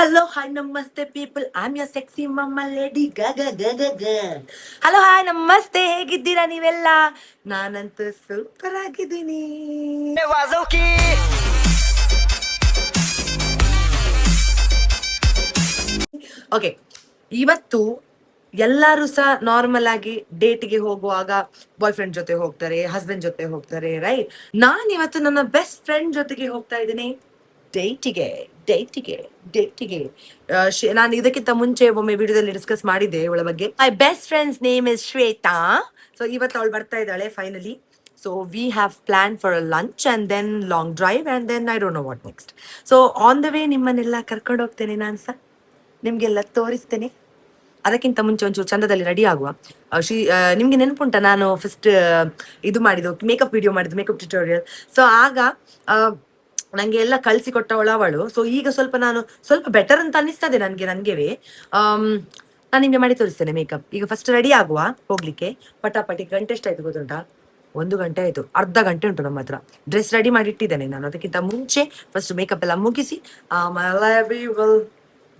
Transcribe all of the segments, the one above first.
Hello, hi, namaste, people. I'm your sexy mama lady Gaga Gaga Gaga. Hello hi ನಮಸ್ತೆ, ಹೇಗಿದ್ದೀರಾ ನೀವೆಲ್ಲ? ನಾನಂತೂ super ಆಗಿದ್ದೀನಿ. ಓಕೆ, ಇವತ್ತು ಎಲ್ಲರೂ ಸಹ ನಾರ್ಮಲ್ ಆಗಿ ಡೇಟ್ಗೆ ಹೋಗುವಾಗ ಬಾಯ್ ಫ್ರೆಂಡ್ ಜೊತೆ ಹೋಗ್ತಾರೆ, ಹಸ್ಬೆಂಡ್ ಜೊತೆ ಹೋಗ್ತಾರೆ, ರೈಟ್? ನಾನು ಇವತ್ತು ನನ್ನ ಬೆಸ್ಟ್ ಫ್ರೆಂಡ್ ಜೊತೆಗೆ ಹೋಗ್ತಾ ಇದ್ದೀನಿ ಡೇಟಿಗೆ ಡೇಟಿಗೆ ಡೇಟಿಗೆ. ನಾನು ಇದಕ್ಕಿಂತ ಮುಂಚೆ ಒಮ್ಮೆ ವಿಡಿಯೋದಲ್ಲಿ ಡಿಸ್ಕಸ್ ಮಾಡಿದ್ದೆ ಇವಳ ಬಗ್ಗೆ. My best friend's name is Shweta. So ಇವತ್ತು ಅವಳು ಬರ್ತಾ ಇದ್ದಾಳೆ finally. So we have plan for a lunch and then long drive and then I don't know what next. So on the way ನಿಮ್ಮನ್ನೆಲ್ಲ ಕರ್ಕೊಂಡು ಹೋಗ್ತೇನೆ ನಾನು ಸಹ, ನಿಮ್ಗೆಲ್ಲ ತೋರಿಸ್ತೇನೆ. ಅದಕ್ಕಿಂತ ಮುಂಚೆ ಒಂಚೂರು ಚಂದದಲ್ಲಿ ರೆಡಿ ಆಗುವ. ನಿಮ್ಗೆ ನೆನಪುಂಟ ನಾನು ಫಸ್ಟ್ ಇದು ಮಾಡಿದ್ದು ಮೇಕಪ್ ವಿಡಿಯೋ ಮಾಡಿದ್ದು, ಮೇಕಪ್ ಟ್ಯುಟೋರಿಯಲ್. ಸೊ ಆಗ ನಂಗೆ ಎಲ್ಲ ಕಳಿಸಿ ಕೊಟ್ಟವಳು ಅವಳು. ಸೊ ಈಗ ನಾನು ಸ್ವಲ್ಪ ಬೆಟರ್ ಅಂತ ಅನಿಸ್ತದೆ ನನಗೆ. ನಾನು ನಿಮ್ಗೆ ಮಾಡಿ ತೋರಿಸ್ತೇನೆ ಮೇಕಪ್. ಈಗ ಫಸ್ಟ್ ರೆಡಿ ಆಗುವ ಹೋಗ್ಲಿಕ್ಕೆ. ಪಟಾಪಟಿ. ಗಂಟೆ ಎಷ್ಟಾಯ್ತು ಗೊತ್ತುಂಟಾ? 1 ಗಂಟೆ ಆಯ್ತು. ಅರ್ಧ ಗಂಟೆ ಉಂಟು ನಮ್ಮ ಹತ್ರ. ಡ್ರೆಸ್ ರೆಡಿ ಮಾಡಿ ಇಟ್ಟಿದ್ದೇನೆ ನಾನು. ಅದಕ್ಕಿಂತ ಮುಂಚೆ ಫಸ್ಟ್ ಮೇಕಪ್ ಎಲ್ಲ ಮುಗಿಸಿ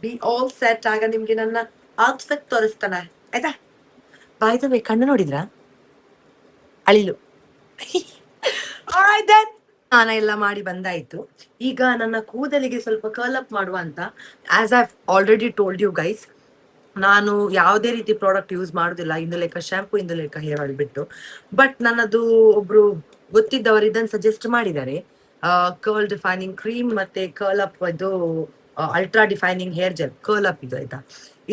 ಬಿ ಆಲ್ ಸೆಟ್ ಆಗ ನಿಮ್ಗೆ ನನ್ನ ಔಟ್ಫಿಟ್ ತೋರಿಸ್ತಾನೆ, ಆಯ್ತಾ? ಬಾಯ್ದ ಬೇ ಕಣ್ಣು ನೋಡಿದ್ರಾ? ಅಳಿಲು. ಸ್ನಾನ ಎಲ್ಲ ಮಾಡಿ ಬಂದಾಯ್ತು. ಈಗ ನನ್ನ ಕೂದಲಿಗೆ ಸ್ವಲ್ಪ ಕರ್ಲ್ ಅಪ್ ಮಾಡುವ ಅಂತ. As I already told you guys, ನಾನು ಯಾವುದೇ ರೀತಿ ಪ್ರಾಡಕ್ಟ್ ಯೂಸ್ ಮಾಡುದಿಲ್ಲ, Indulekha shampoo, Indulekha hair oil ಬಿಟ್ಟು. ಬಟ್ ನನ್ನದು ಒಬ್ರು ಗೊತ್ತಿದ್ದವರು ಇದನ್ನು ಸಜೆಸ್ಟ್ ಮಾಡಿದ್ದಾರೆ, ಕರ್ಲ್ ಡಿಫೈನಿಂಗ್ ಕ್ರೀಮ್ ಮತ್ತೆ ಕರ್ಲ್ ಅಪ್ ಇದು ultra defining hair gel curl up ಇದು, ಆಯ್ತಾ?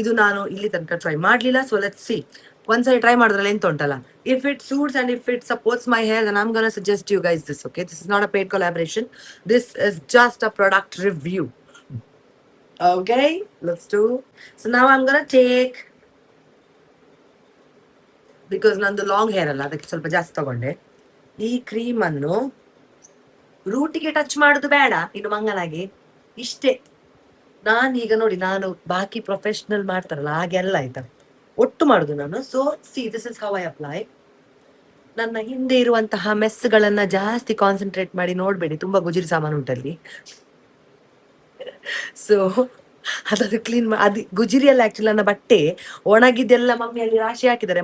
ಇದು ನಾನು ಇಲ್ಲಿ ತನಕ ಟ್ರೈ ಮಾಡ್ಲಿಲ್ಲ. So let's see. ಒಂದ್ಸರಿ ಟ್ರೈ ಮಾಡಿದ್ರಲ್ಲಿ ಎಂತ ಉಂಟಲ್ಲ, if it suits and if it supports my hair, then I'm gonna suggest you guys this. Okay, this is not a paid collaboration, this is just a product review. Okay, let's do. So now I'm gonna take, because nandu long hair alla adakke ಸ್ವಲ್ಪ ಜಾಸ್ತಿ ತಗೊಂಡೆ, ಈ cream ಅನ್ನು ರೂಟಿಗೆ touch ಮಾಡೋದು ಬೇಡ ಇನ್ನು ಮಂಗನಾಗಿ, ಇಷ್ಟೇ. ನಾನೀಗ ನೋಡಿ, ನಾನು ಬಾಕಿ ಪ್ರೊಫೆಷನಲ್ ಮಾಡ್ತಾರಲ್ಲ ಹಾಗೆಲ್ಲ ಆಯ್ತಾ, ಒಟ್ಟು ಮಾಡುದು ನಾನು. So C, this is how I apply. ನನ್ನ ಹಿಂದೆ ಇರುವಂತಹ ಮೆಸ್ಗಳನ್ನ ಜಾಸ್ತಿ ಕಾನ್ಸಂಟ್ರೇಟ್ ಮಾಡಿ ನೋಡ್ಬೇಡಿ, ತುಂಬಾ ಗುಜಿರಿ ಸಾಮಾನು ಉಂಟಲ್ಲಿ. ಸೊ ಅದನ್ನು ಕ್ಲೀನ್ ಅದು ಗುಜಿರಿ ಅಲ್ಲ, ಆಕ್ಚುಲಿ ನನ್ನ ಬಟ್ಟೆ ಒಣಗಿದ್ದೆಲ್ಲ ಮಮ್ಮಿಯಲ್ಲಿ ರಾಶಿ ಹಾಕಿದ್ದಾರೆ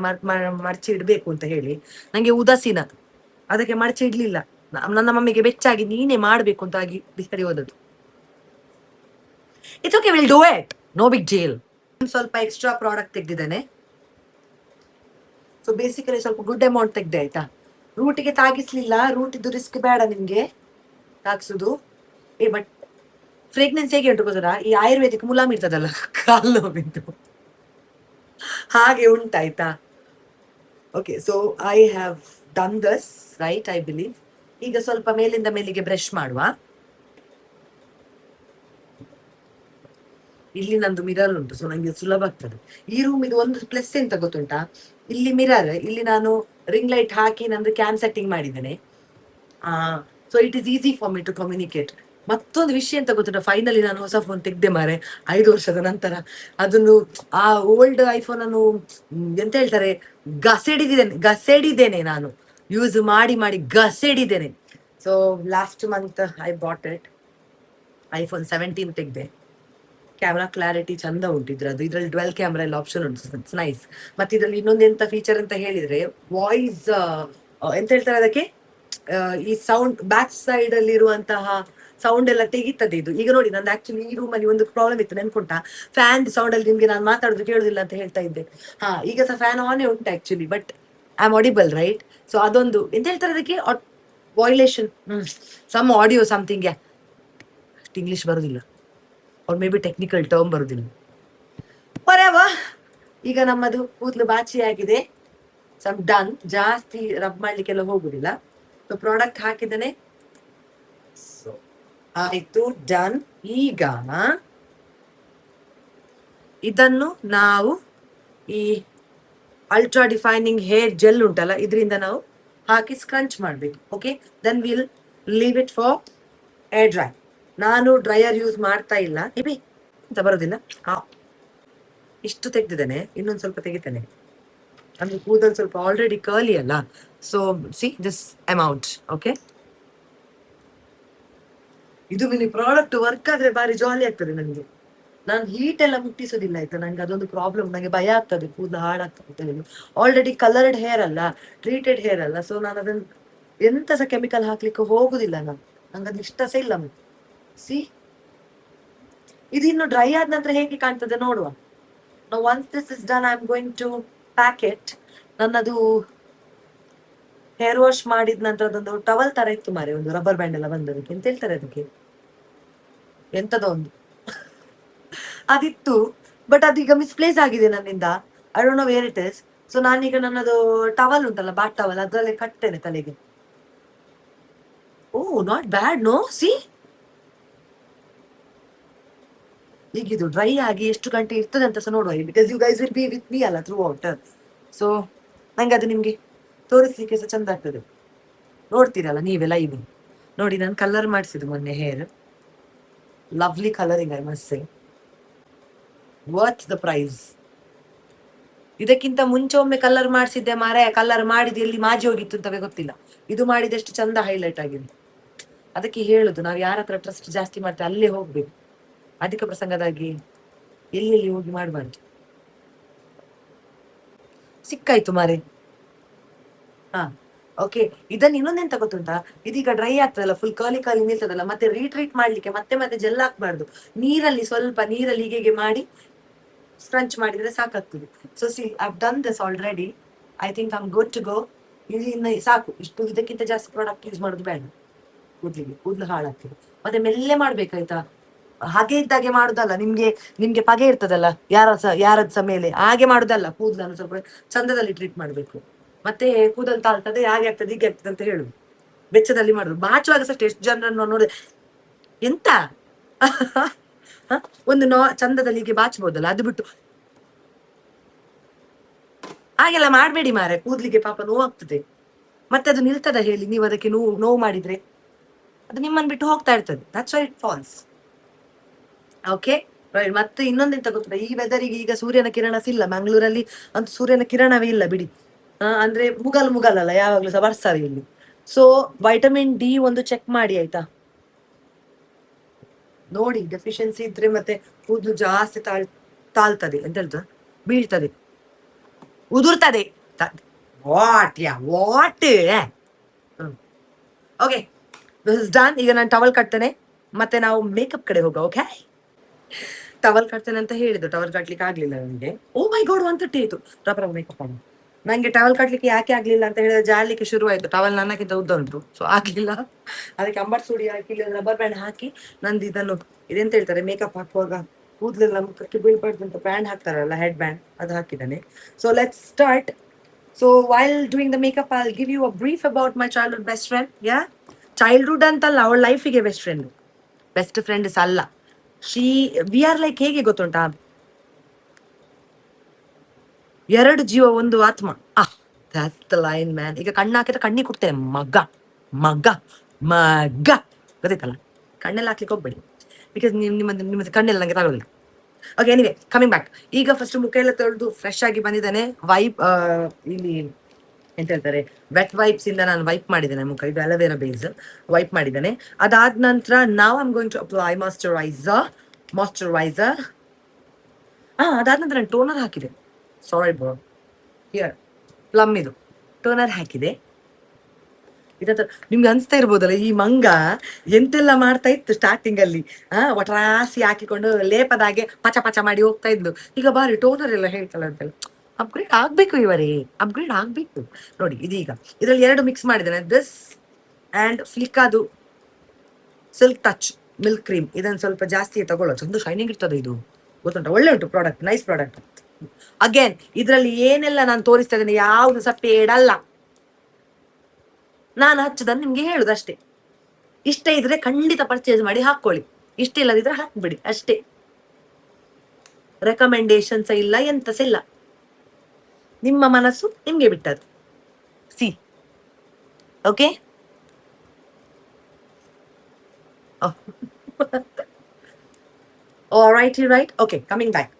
ಮರ್ಚಿ ಇಡ್ಬೇಕು ಅಂತ ಹೇಳಿ. ನಂಗೆ ಉದಾಸೀನ, ಅದಕ್ಕೆ ಮರ್ಚಿ ಇಡ್ಲಿಲ್ಲ. ನನ್ನ ಮಮ್ಮಿಗೆ ಬೆಚ್ಚಾಗಿ ನೀನೇ ಮಾಡ್ಬೇಕು ಅಂತ ಆಗಿ ಬಿಸ್ತರಿ ಹೋದದ್ದು. It's okay, will do it, no big deal. ಸ್ವಲ್ಪ ಎಕ್ಸ್ಟ್ರಾ ಪ್ರಾಡಕ್ಟ್ ತೆಗ್ದಿದ್ದೇನೆ. ಸೊ ಬೇಸಿಕಲಿ ಸ್ವಲ್ಪ ಗುಡ್ ಅಮೌಂಟ್ ತೆಗ್ದೆ, ಆಯ್ತಾ? ರೂಟಿಗೆ ತಾಗಿಸ್ಲಿಲ್ಲ, ರೂಟಿದ್ದು ರಿಸ್ಕ್ ಬೇಡ ನಿಮ್ಗೆ ತಾಗಿಸುದು. ಬಟ್ ಫ್ರೇಗ್ನೆನ್ಸ್ ಹೇಗೆ ಉಂಟು ಗೊತ್ತಾ? ಈ ಆಯುರ್ವೇದಿಕ್ ಮುಲಾಮ್ ಇರ್ತದಲ್ಲ ಕಾಲು ನೋವಿದ್ದು, ಹಾಗೆ ಉಂಟಾಯ್ತಾ? Okay, so I have done this right, I believe. ಈಗ ಸ್ವಲ್ಪ ಮೇಲಿಂದ ಮೇಲಿಗೆ ಬ್ರಷ್ ಮಾಡುವ. ಇಲ್ಲಿ ನಂದು ಮಿರರ್ ಉಂಟು, ಸೊ ನಂಗೆ ಸುಲಭ ಆಗ್ತದೆ. ಈ ರೂಮ್ ಇದು ಒಂದು ಪ್ಲಸ್ ಎಂತ ಗೊತ್ತುಂಟಾ? ಇಲ್ಲಿ ಮಿರರ್, ಇಲ್ಲಿ ನಾನು ರಿಂಗ್ ಲೈಟ್ ಹಾಕಿ ನಂದು ಕ್ಯಾಮ್ ಸೆಟ್ಟಿಂಗ್ ಮಾಡಿದ್ದೇನೆ. So it is easy for me to communicate. ಮತ್ತೊಂದು ವಿಷಯ ಅಂತ ಗೊತ್ತುಂಟಾ? ಫೈನಲಿ ನಾನು ಹೊಸ ಫೋನ್ ತೆಗ್ದೆ ಮಾರೆ, 5 ವರ್ಷದ ನಂತರ. ಅದನ್ನು ಆ ಓಲ್ಡ್ ಐಫೋನ್ ಅನ್ನು ಎಂತ ಹೇಳ್ತಾರೆ, ಗಸೆಡಿದ್ದೇನೆ ನಾನು, ಯೂಸ್ ಮಾಡಿ ಮಾಡಿ ಗಸೆಡಿದ್ದೇನೆ. So last month I bought it. iPhone 17 ತೆಗ್ದೆ. ಕ್ಯಾಮ್ರಾ ಕ್ಲಾರಿಟಿ ಚಂದ ಉಂಟಿದ್ರು. ಅದು ಇದ್ರಲ್ಲಿ ಡ್ವೆಲ್ ಕ್ಯಾಮ್ರಾ ಎಲ್ಲ ಆಪ್ಷನ್ ಉಂಟು, ಇಟ್ಸ್ ನೈಸ್. ಮತ್ತೆ ಇದ್ರಲ್ಲಿ ಇನ್ನೊಂದು ಎಂತ ಫೀಚರ್ ಅಂತ ಹೇಳಿದ್ರೆ, ವಾಯ್ಸ್ ಎಂತ ಹೇಳ್ತಾರೆ ಅದಕ್ಕೆ, ಈ ಸೌಂಡ್ ಬ್ಯಾಕ್ ಸೈಡ್ ಅಲ್ಲಿ ಇರುವಂತಹ ಸೌಂಡ್ ಎಲ್ಲ ತೆಗಿತದೆ ಇದು. ಈಗ ನೋಡಿ, ನಂದು ಆಕ್ಚುಲಿ ಈ ರೂಮ್ ಅಲ್ಲಿ ಒಂದು ಪ್ರಾಬ್ಲಮ್ ಇತ್ತು, ನೆನ್ಕೊಂಟಾ? ಫ್ಯಾನ್ ಸೌಂಡ್ ಅಲ್ಲಿ ನಿಮ್ಗೆ ನಾನು ಮಾತಾಡೋದು ಕೇಳುದಿಲ್ಲ ಅಂತ ಹೇಳ್ತಾ ಇದ್ದೆ. ಈಗ ಸಹ ಫ್ಯಾನ್ ಆನೇ ಉಂಟು actually, but I am audible, right? So ಅದೊಂದು ಎಂತ ಹೇಳ್ತಾರೆ ಅದಕ್ಕೆ, ವಾಯ್ಲೇಷನ್, ಸಮ್ ಆಡಿಯೋ ಸಮಥಿಂಗ್. ಇಂಗ್ಲಿಷ್ ಬರುದಿಲ್ಲ, ಅವ್ರು ಮೇ ಬಿ ಟೆಕ್ನಿಕಲ್ ಟರ್ಮ್ ಬರುದಿಲ್ಲ. ಬರವಾ, ಈಗ ನಮ್ಮದು ಕೂದಲು ಬಾಚಿ ಆಗಿದೆ. Some done. ಜಾಸ್ತಿ ರಬ್ ಮಾಡ್ಲಿಕ್ಕೆಲ್ಲ ಹೋಗುದಿಲ್ಲ. ಸೊ ಪ್ರಾಡಕ್ಟ್ ಹಾಕಿದ್ದೇನೆ, ಆಯ್ತು, ಡನ್. ಈಗ ಇದನ್ನು ನಾವು ಈ ಅಲ್ಟ್ರಾ ಡಿಫೈನಿಂಗ್ ಹೇರ್ ಜೆಲ್ ಉಂಟಲ್ಲ, ಇದರಿಂದ ನಾವು ಹಾಕಿ ಸ್ಕ್ರಂಚ್ ಮಾಡ್ಬೇಕು. Okay, then will leave it for air dry. ನಾನು ಡ್ರೈಯರ್ ಯೂಸ್ ಮಾಡ್ತಾ ಇಲ್ಲ, ಅಂತ ಬರೋದಿಲ್ಲ. ಇಷ್ಟು ತೆಗ್ದಿದ್ದೇನೆ, ಇನ್ನೊಂದು ಸ್ವಲ್ಪ ತೆಗಿತೇನೆ. ಅಂದ್ರೆ ಕೂದಲು ಸ್ವಲ್ಪ ಆಲ್ರೆಡಿ ಕರ್ಲಿ ಅಲ್ಲ. So see this amount. Okay, ಇದು ಮಿನಿ ಪ್ರಾಡಕ್ಟ್ ವರ್ಕ್ ಆದ್ರೆ ಬಾರಿ ಜಾಲಿ ಆಗ್ತದೆ ನನಗೆ. ನಾನು ಹೀಟ್ ಎಲ್ಲ ಮುಟ್ಟಿಸೋದಿಲ್ಲ ಆಯ್ತಾ, ನಂಗೆ ಅದೊಂದು ಪ್ರಾಬ್ಲಮ್, ನಂಗೆ ಭಯ ಆಗ್ತದೆ ಕೂದಲು ಹಾಳಾಗ್ತದೆ ಅಂತ ಹೇಳಿ. ಆಲ್ರೆಡಿ ಕಲರ್ಡ್ ಹೇರ್ ಅಲ್ಲ, ಟ್ರೀಟೆಡ್ ಹೇರ್ ಅಲ್ಲ, ಸೊ ನಾನು ಅದನ್ನ ಎಂತ ಸಹ ಕೆಮಿಕಲ್ ಹಾಕ್ಲಿಕ್ಕೆ ಹೋಗುದಿಲ್ಲ ನಾನು, ನಂಗೆ ಅದು ಇಷ್ಟ ಸಹ ಇಲ್ಲ. ಸಿ, ಇದು ಇನ್ನು ಡ್ರೈ ಆದ ನಂತರ ಹೇಗೆ ಕಾಣ್ತದೆ ನೋಡುವ. ನಾವು once this is done I am going to pack it. ನನ್ನದು ಹೇರ್ ವಾಶ್ ಮಾಡಿದ ನಂತರ ಅದೊಂದು ಟವಲ್ ತರ ಇತ್ತು ಮಾರೆ, ಒಂದು ರಬ್ಬರ್ ಬ್ಯಾಂಡ್ ಎಲ್ಲ ಬಂದದಕ್ಕೆ, ಎಂತ ಹೇಳ್ತಾರೆ ಅದಕ್ಕೆ, ಎಂತದೋ ಒಂದು ಅದಿತ್ತು. ಬಟ್ ಅದೀಗ ಮಿಸ್ಪ್ಲೇಸ್ ಆಗಿದೆ ನನ್ನಿಂದ, I don't no where it is. So ನಾನೀಗ ನನ್ನದು ಟವಲ್ ಉಂಟಲ್ಲ, ಬಾತ್ ಟವಲ್, ಅದರಲ್ಲೇ ಕಟ್ತೇನೆ ತಲೆಗೆ. ಓ, ನಾಟ್ ಬ್ಯಾಡ್ ನೋ. ಸಿ, ಈಗ ಇದು ಡ್ರೈ ಆಗಿ ಎಷ್ಟು ಗಂಟೆ ಇರ್ತದೆ ಅಂತ ಸಹ ನೋಡುವ, because you guys will be with me ಅಲ್ಲ ಥ್ರೂ ಔಟ್. ಸೊ ನಂಗೆ ಅದು ನಿಮ್ಗೆ ತೋರಿಸ್ಲಿಕ್ಕೆ ಸಹ ಚಂದ ಆಗ್ತದೆ, ನೋಡ್ತೀರಲ್ಲ ನೀವೆಲ್ಲ. ಇದು ನೋಡಿ, ನಾನು ಕಲರ್ ಮಾಡಿಸಿದ್ದು ಮೊನ್ನೆ hair, lovely colouring I must say, worth the price. ಇದಕ್ಕಿಂತ ಮುಂಚೆ ಒಮ್ಮೆ ಕಲರ್ ಮಾಡಿಸಿದ್ದೆ ಮಾರೆ, ಕಲರ್ ಮಾಡಿದ್ದು ಎಲ್ಲಿ ಮಾಜಿ ಹೋಗಿತ್ತು ಅಂತವೇ ಗೊತ್ತಿಲ್ಲ. ಇದು ಮಾಡಿದಷ್ಟು ಚಂದ ಹೈಲೈಟ್ ಆಗಿದೆ. ಅದಕ್ಕೆ ಹೇಳುದು, ನಾವು ಯಾರ ಹತ್ರ ಟ್ರಸ್ಟ್ ಜಾಸ್ತಿ ಮಾಡ್ತೇವೆ ಅಲ್ಲೇ ಹೋಗ್ಬೇಕು, ಅಧಿಕ ಪ್ರಸಂಗದಾಗಿ ಎಲ್ಲೆಲ್ಲಿ ಹೋಗಿ ಮಾಡಬಾರ್ದು. ಸಿಕ್ಕಾಯ್ತು ಮಾರೆ. ಹಾ, ಓಕೆ. ಇದನ್ನ ಇನ್ನೊಂದೆಂತ ಗೊತ್ತುಂಟಾ, ಇದೀಗ ಡ್ರೈ ಆಗ್ತದಲ್ಲ, ಫುಲ್ ಕರ್ಲಿ ಕರ್ಲಿ ನಿಲ್ತದಲ್ಲ, ಮತ್ತೆ ರೀಟ್ರೀಟ್ ಮಾಡ್ಲಿಕ್ಕೆ ಮತ್ತೆ ಮತ್ತೆ ಜೆಲ್ ಹಾಕ್ಬಾರ್ದು. ನೀರಲ್ಲಿ ಸ್ವಲ್ಪ ನೀರಲ್ಲಿ ಹೀಗೆ ಮಾಡಿ ಸ್ಕ್ರಂಚ್ ಮಾಡಿದ್ರೆ ಸಾಕಾಗ್ತದೆ. So see, I done this already, I think I am good to go. ಇದು ಇನ್ನು ಸಾಕು ಇಷ್ಟು, ಇದಕ್ಕಿಂತ ಜಾಸ್ತಿ ಪ್ರಾಡಕ್ಟ್ ಯೂಸ್ ಮಾಡೋದು ಬೇಡ ಕೂದಲಿಗೆ, ಕೂದಲು ಹಾಳಾಗ್ತದೆ. ಮತ್ತೆ ಮೆಲ್ಲೆ ಮಾಡ್ಬೇಕಾಯ್ತಾ, ಹಾಗೆ ಇದ್ದಾಗೆ ಮಾಡುದಲ್ಲ. ನಿಮ್ಗೆ ಪಗೆ ಇರ್ತದಲ್ಲ ಯಾರದ್ ಸಹ ಮೇಲೆ, ಹಾಗೆ ಮಾಡುದಲ್ಲ. ಕೂದಲನ್ನು ಸ್ವಲ್ಪ ಚಂದದಲ್ಲಿ ಟ್ರೀಟ್ ಮಾಡ್ಬೇಕು. ಮತ್ತೆ ಕೂದಲು ತಾಳ್ತದೆ, ಹಾಗೆ ಆಗ್ತದೆ ಹೀಗೆ ಆಗ್ತದೆ ಅಂತ ಹೇಳುದು, ಬೆಚ್ಚದಲ್ಲಿ ಮಾಡುದು. ಬಾಚುವಾಗ ಸಹ ಎಷ್ಟು ಜನರನ್ನು ನೋಡಿ, ಎಂತ ಒಂದು ಚಂದದಲ್ಲಿ ಹೀಗೆ ಬಾಚಬಹುದಲ್ಲ, ಅದು ಬಿಟ್ಟು ಹಾಗೆಲ್ಲ ಮಾಡ್ಬೇಡಿ ಮಾರೆ, ಕೂದ್ಲಿಗೆ ಪಾಪ ನೋವಾಗ್ತದೆ. ಮತ್ತೆ ಅದು ನಿಲ್ತದ ಹೇಳಿ, ನೀವು ಅದಕ್ಕೆ ನೋವು ಮಾಡಿದ್ರೆ ಅದು ನಿಮ್ಮನ್ನು ಬಿಟ್ಟು ಹೋಗ್ತಾ ಇರ್ತದೆ. That's why it falls. Okay, right. ಮತ್ತೆ ಇನ್ನೊಂದೆಂತ ಗೊತ್ತಿಲ್ಲ, ಈ ವೆದರಿಗೆ ಈಗ ಸೂರ್ಯನ ಕಿರಣ ಇಲ್ಲ ಮಂಗಳೂರಲ್ಲಿ ಅಂತೂ, ಸೂರ್ಯನ ಕಿರಣವೇ ಇಲ್ಲ ಬಿಡಿ. ಅಂದ್ರೆ ಮುಗಲ್ ಅಲ್ಲ, ಯಾವಾಗ್ಲೂ ಸಹ ಬರ್ಸಾವಿ ಇಲ್ಲಿ. ಸೊ ವೈಟಮಿನ್ ಡಿ ಒಂದು ಚೆಕ್ ಮಾಡಿ ಆಯ್ತಾ, ನೋಡಿ. ಡೆಫಿಷಿಯನ್ಸಿ ಇದ್ರೆ ಮತ್ತೆ ಕೂದಲು ಜಾಸ್ತಿ ತಾಳ್ತದೆ, ಎಂತ ಹೇಳ್ತ, ಬೀಳ್ತದೆ, ಉದುರ್ತದೆ. What okay, this is done. ಈಗ ನಾನು ಟವಲ್ ಕಟ್ತೇನೆ, ಮತ್ತೆ ನಾವು ಮೇಕಪ್ ಕಡೆ ಹೋಗ. ಓಕೆ, ಟವಲ್ ಕಟ್ತೇನೆ ಅಂತ ಹೇಳಿದ್ದು, ಟವಲ್ ಕಟ್ಲಿಕ್ಕೆ ಆಗ್ಲಿಲ್ಲ ನನಗೆ. ಓ ಮೈ ಗಾಡ್, 1:30 ಆಯ್ತು. ಪ್ರಾಪರ್ ಮೇಕಪ್ ಮಾಡಿ ನಂಗೆ ಟವಲ್ ಕಟ್ಲಿಕ್ಕೆ ಯಾಕೆ ಆಗ್ಲಿಲ್ಲ ಅಂತ ಹೇಳಿದ್ರೆ, ಜಾರ್ಲಿಕ್ಕೆ ಶುರು ಆಯ್ತು. ಟವಲ್ ನನ್ನಕ್ಕಿಂತ ಉದ್ದ ಉಂಟು, ಸೊ ಆಗ್ಲಿಲ್ಲ. ಅದಕ್ಕೆ ಅಂಬರ್ ಸುಡಿ ಹಾಕಿ, ರಬ್ಬರ್ ಬ್ಯಾಂಡ್ ಹಾಕಿ, ನಂದು ಇದನ್ನು ಇದೆಂತ ಹೇಳ್ತಾರೆ, ಮೇಕಪ್ ಹಾಕುವಾಗ ಕೂದಲೆಲ್ಲ ಮುಖಕ್ಕೆ ಬೀಳ್ಬಾರ್ದು ಅಂತ ಬ್ಯಾಂಡ್ ಹಾಕ್ತಾರಲ್ಲ, ಹೆಡ್ ಬ್ಯಾಂಡ್, ಅದು ಹಾಕಿದ್ದಾನೆ. So let's start. So while doing the makeup, I will give you a brief about my childhood best friend. Yeah, childhood ಅಂತಲ್ಲ, ಅವಳ ಲೈಫಿಗೆ ಬೆಸ್ಟ್ ಫ್ರೆಂಡ್ ಅಲ್ಲ. ವಿ ಆರ್ ಲೈಕ್, ಹೇಗೆ ಗೊತ್ತುಂಟಾ, ಎರಡು ಜೀವ ಒಂದು ಆತ್ಮ. that's the line man. ಈಗ ಕಣ್ಣು ಹಾಕಿದ್ರೆ ಕಣ್ಣಿಗೆ ಕೊಡ್ತೇನೆ, ಮಗ ಮಗ ಮಗ, ಗೊತ್ತೈತಲ್ಲ. ಕಣ್ಣೆಲ್ಲ ಹಾಕ್ಲಿಕ್ಕೆ ಹೋಗ್ಬೇಡಿ, ಬಿಕಾಸ್ ನಿಮ್ಮದು ಕಣ್ಣೆಲ್ಲ ನಂಗೆ ತಗೊಳ್ಳಿ. Okay, anyway, coming back. ಈಗ ಫಸ್ಟ್ ಮುಖ ಎಲ್ಲ ತೊಳೆದು ಫ್ರೆಶ್ ಆಗಿ ಬಂದಿದ್ದಾನೆ. ಇಲ್ಲಿ ಎಂತ ಹೇಳ್ತಾರೆ, ವೆಟ್ ವೈಪ್ಸ್ ಇಂದ ನಾನು ವೈಪ್ ಮಾಡಿದ್ದೇನೆ ಮುಖ. ಇದು ಅಲೋವೆರಾ ಬೇಸ್ ವೈಪ್ ಮಾಡಿದ್ದೇನೆ. ಅದಾದ ನಂತರ ನಾವು I'm going to apply moisturiser. ಅದಾದ ನಂತರ ನಾನು ಟೋನರ್ ಹಾಕಿದೆ. ಸಾರಿ ಬ್ರೋ, ಹಿಯರ್ ಪ್ಲಮ್ ಇದು ಟೋನರ್ ಹಾಕಿದೆ. ಇದ ನಿಮ್ಗೆ ಅನ್ಸ್ತಾ ಇರ್ಬೋದಲ್ಲ, ಈ ಮಂಗ ಎಂತೆಲ್ಲ ಮಾಡ್ತಾ ಇತ್ತು ಸ್ಟಾರ್ಟಿಂಗ್ ಅಲ್ಲಿ. ಒಟ್ರಾಸಿ ಹಾಕಿಕೊಂಡು ಲೇಪದಾಗೆ ಪಚ ಪಚ ಮಾಡಿ ಹೋಗ್ತಾ ಇದ್ಲು. ಈಗ ಬಾರಿ ಟೋನರ್ ಎಲ್ಲ ಹೇಳ್ತಲ್ಲ ಅಂತೆಲ್ಲ. ಅಪ್ಗ್ರೇಡ್ ಆಗ್ಬೇಕು ಇವರೇ, ಅಪ್ಗ್ರೇಡ್ ಆಗ್ಬೇಕು. ನೋಡಿ, ಇದೀಗ ಇದ್ರಲ್ಲಿ ಎರಡು ಮಿಕ್ಸ್ ಮಾಡಿದ್ದೇನೆ, ದಿಸ್ ಅಂಡ್ ಫ್ಲಿಕಾದು ಸಿಲ್ಕ್ ಟಚ್ ಮಿಲ್ಕ್ ಕ್ರೀಮ್. ಇದನ್ನು ಸ್ವಲ್ಪ ಜಾಸ್ತಿ ತಗೊಳ್ಳೋ, ಚಂದ ಶೈನಿಂಗ್ ಇರ್ತದೆ. ಇದು ಗೊತ್ತುಂಟ, ಒಳ್ಳೆ ಉಂಟು ಪ್ರಾಡಕ್ಟ್, ನೈಸ್ ಪ್ರಾಡಕ್ಟ್. ಅಗೇನ್ ಇದರಲ್ಲಿ ಏನೆಲ್ಲ ನಾನು ತೋರಿಸ್ತಾ ಇದ್ದೇನೆ ಯಾವುದು ಸಹ ಪೇಡ್ ಅಲ್ಲ, ನಾನು ಹಚ್ಚದನ್ನು ನಿಮ್ಗೆ ಹೇಳುದಷ್ಟೇ. ಇಷ್ಟ ಇದ್ರೆ ಖಂಡಿತ ಪರ್ಚೇಸ್ ಮಾಡಿ ಹಾಕೊಳ್ಳಿ, ಇಷ್ಟ ಇಲ್ಲದಿದ್ರೆ ಹಾಕ್ಬಿಡಿ ಅಷ್ಟೇ. ರೆಕಮೆಂಡೇಶನ್ಸ್ ಇಲ್ಲ, ಎಂತ ಸಹ ಇಲ್ಲ, ನಿಮ್ಮ ಮನಸ್ಸು ನಿಮ್ಗೆ ಬಿಟ್ಟದ್ದು. C, okay. Right. Okay, coming back.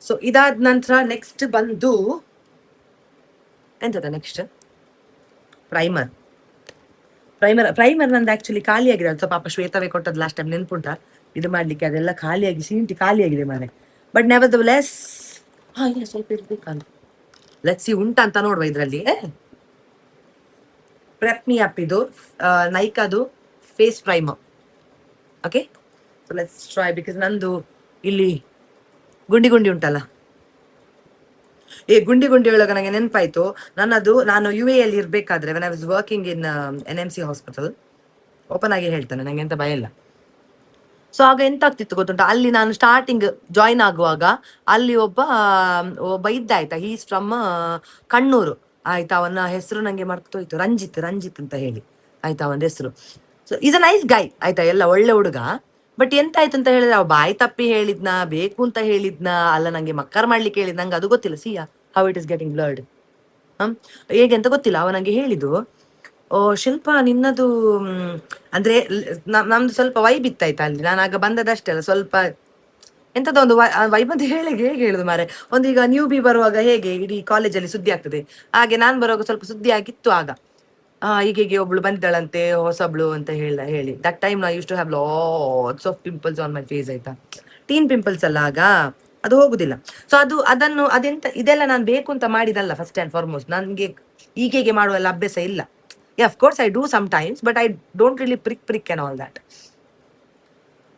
So ಇದಾದ ನಂತರ ನೆಕ್ಸ್ಟ್ ಬಂದು ಎಂತದ, ನೆಕ್ಸ್ಟ್ ಪ್ರೈಮರ್ ನಂದು ಆಕ್ಚುಲಿ ಖಾಲಿ ಆಗಿದೆ. ಅದು ಪಾಪ ಶ್ವೇತವೇ ಕೊಟ್ಟದ್ದು ಲಾಸ್ಟ್ ಟೈಮ್, ನೆನ್ಪುಂಟ. ಇದು ಮಾಡ್ಲಿಕ್ಕೆ ಅದೆಲ್ಲ ಖಾಲಿಯಾಗಿ ಸಿಂಟಿ ಖಾಲಿಯಾಗಿದೆ ಮಾರೆ. ಬಟ್ ನೆವರ್ ಲೆಸ್ ಇಲ್ಲ ಸ್ವಲ್ಪ ಇರ್ಬೇಕಂತ. ಲೆಟ್ಸ್ ಸಿ ಉಂಟಾ ಅಂತ ನೋಡುವ ಇದರಲ್ಲಿ. ಪ್ರೆಪ್ನಿ ಅಪ್ ಇದು ನೈಕಾದು face primer. Okay, so let's try. Because ನಂದು ಇಲ್ಲಿ ಗುಂಡಿ ಗುಂಡಿ ಉಂಟಲ್ಲ, ಗುಂಡಿ ಗುಂಡಿ ಒಳಗೆ ನನಗೆ ನೆನಪಾಯ್ತು ನಾನು UAE ಅಲ್ಲಿ ಇರ್ಬೇಕಾದ್ರೆ when I was working in NMC hospital, open ಆಗಿ ಹೇಳ್ತೇನೆ, ನಂಗೆ ಎಂತ ಭಯ ಇಲ್ಲ. ಸೊ ಆಗ ಎಂತ ಆಗ್ತಿತ್ತು ಗೊತ್ತುಂಟ, ಅಲ್ಲಿ ನಾನು ಸ್ಟಾರ್ಟಿಂಗ್ ಜಾಯಿನ್ ಆಗುವಾಗ ಅಲ್ಲಿ ಒಬ್ಬ ಇದ್ದ ಆಯ್ತಾ, ಹೀಸ್ ಫ್ರಮ್ ಕಣ್ಣೂರು ಆಯ್ತಾ. ಅವನ ಹೆಸರು ನಂಗೆ ಮರ್ತೋಯ್ತು, ರಂಜಿತ್ ಅಂತ ಹೇಳಿ ಆಯ್ತಾ ಅವನ ಹೆಸರು. ಸೊ ಈಸ್ ಅ ನೈಸ್ ಗೈ ಆಯ್ತಾ, ಎಲ್ಲ ಒಳ್ಳೆ ಹುಡುಗ. ಬಟ್ ಎಂತ ಆಯ್ತು ಅಂತ ಹೇಳಿದ್ರೆ, ಅವ ಬಾಯಿ ತಪ್ಪಿ ಹೇಳಿದ್ನ, ಬೇಕು ಅಂತ ಹೇಳಿದ್ನ, ಅಲ್ಲ ನಂಗೆ ಮಕ್ಕರ್ ಮಾಡ್ಲಿಕ್ಕೆ ಹೇಳಿದ್, ನಂಗೆ ಅದು ಗೊತ್ತಿಲ್ಲ. See how it is getting blurred. ಹೇಗೆ ಅಂತ ಗೊತ್ತಿಲ್ಲ. ಅವ ನಂಗೆ ಹೇಳಿದ್ದು, ಓ ಶಿಲ್ಪ ನಿನ್ನದು ಅಂದ್ರೆ ನಮ್ದು ಸ್ವಲ್ಪ ವೈಬ್ ಇತ್ತಾಯ್ತಾ ಅಲ್ಲಿ. ನಾನು ಆಗ ಬಂದದಷ್ಟೇ ಅಲ್ಲ, ಸ್ವಲ್ಪ ಎಂತದ ಒಂದು ವೈಬ್ ಅಂತ ಹೇಗೆ ಹೇಳುದು ಮಾರೆ. ಒಂದು ಈಗ ನ್ಯೂ ಬಿ ಬರುವಾಗ ಹೇಗೆ ಇಡೀ ಕಾಲೇಜಲ್ಲಿ ಸುದ್ದಿ ಆಗ್ತದೆ, ಹಾಗೆ ನಾನ್ ಬರುವಾಗ ಸ್ವಲ್ಪ ಸುದ್ದಿ ಆಗಿತ್ತು ಆಗ. ಹೀಗೆ ಒಬ್ಳು ಬಂದಿದ್ದಾಳಂತೆ ಹೊಸಬ್ಳು ಅಂತ ಹೇಳಿ ದಟ್ ಟೈಮ್ ನಾ used to have lots of pimples on my face ಆಯ್ತಾ. ಟೀನ್ ಪಿಂಪಲ್ಸ್ ಅಲ್ಲ ಆಗ, ಅದು ಹೋಗುದಿಲ್ಲ. ಸೊ ಅದೆಂತ ಇದೆಲ್ಲ ನಾನು ಬೇಕು ಅಂತ ಮಾಡಿದಲ್ಲ. ಫಸ್ಟ್ ಆ್ಯಂಡ್ ಫಾರ್ಮೋಸ್ಟ್ ನನಗೆ ಈಗೇಗೆ ಮಾಡುವಲ್ಲ ಅಭ್ಯಾಸ ಇಲ್ಲ. Of course I do sometimes, but I don't really prick and all that.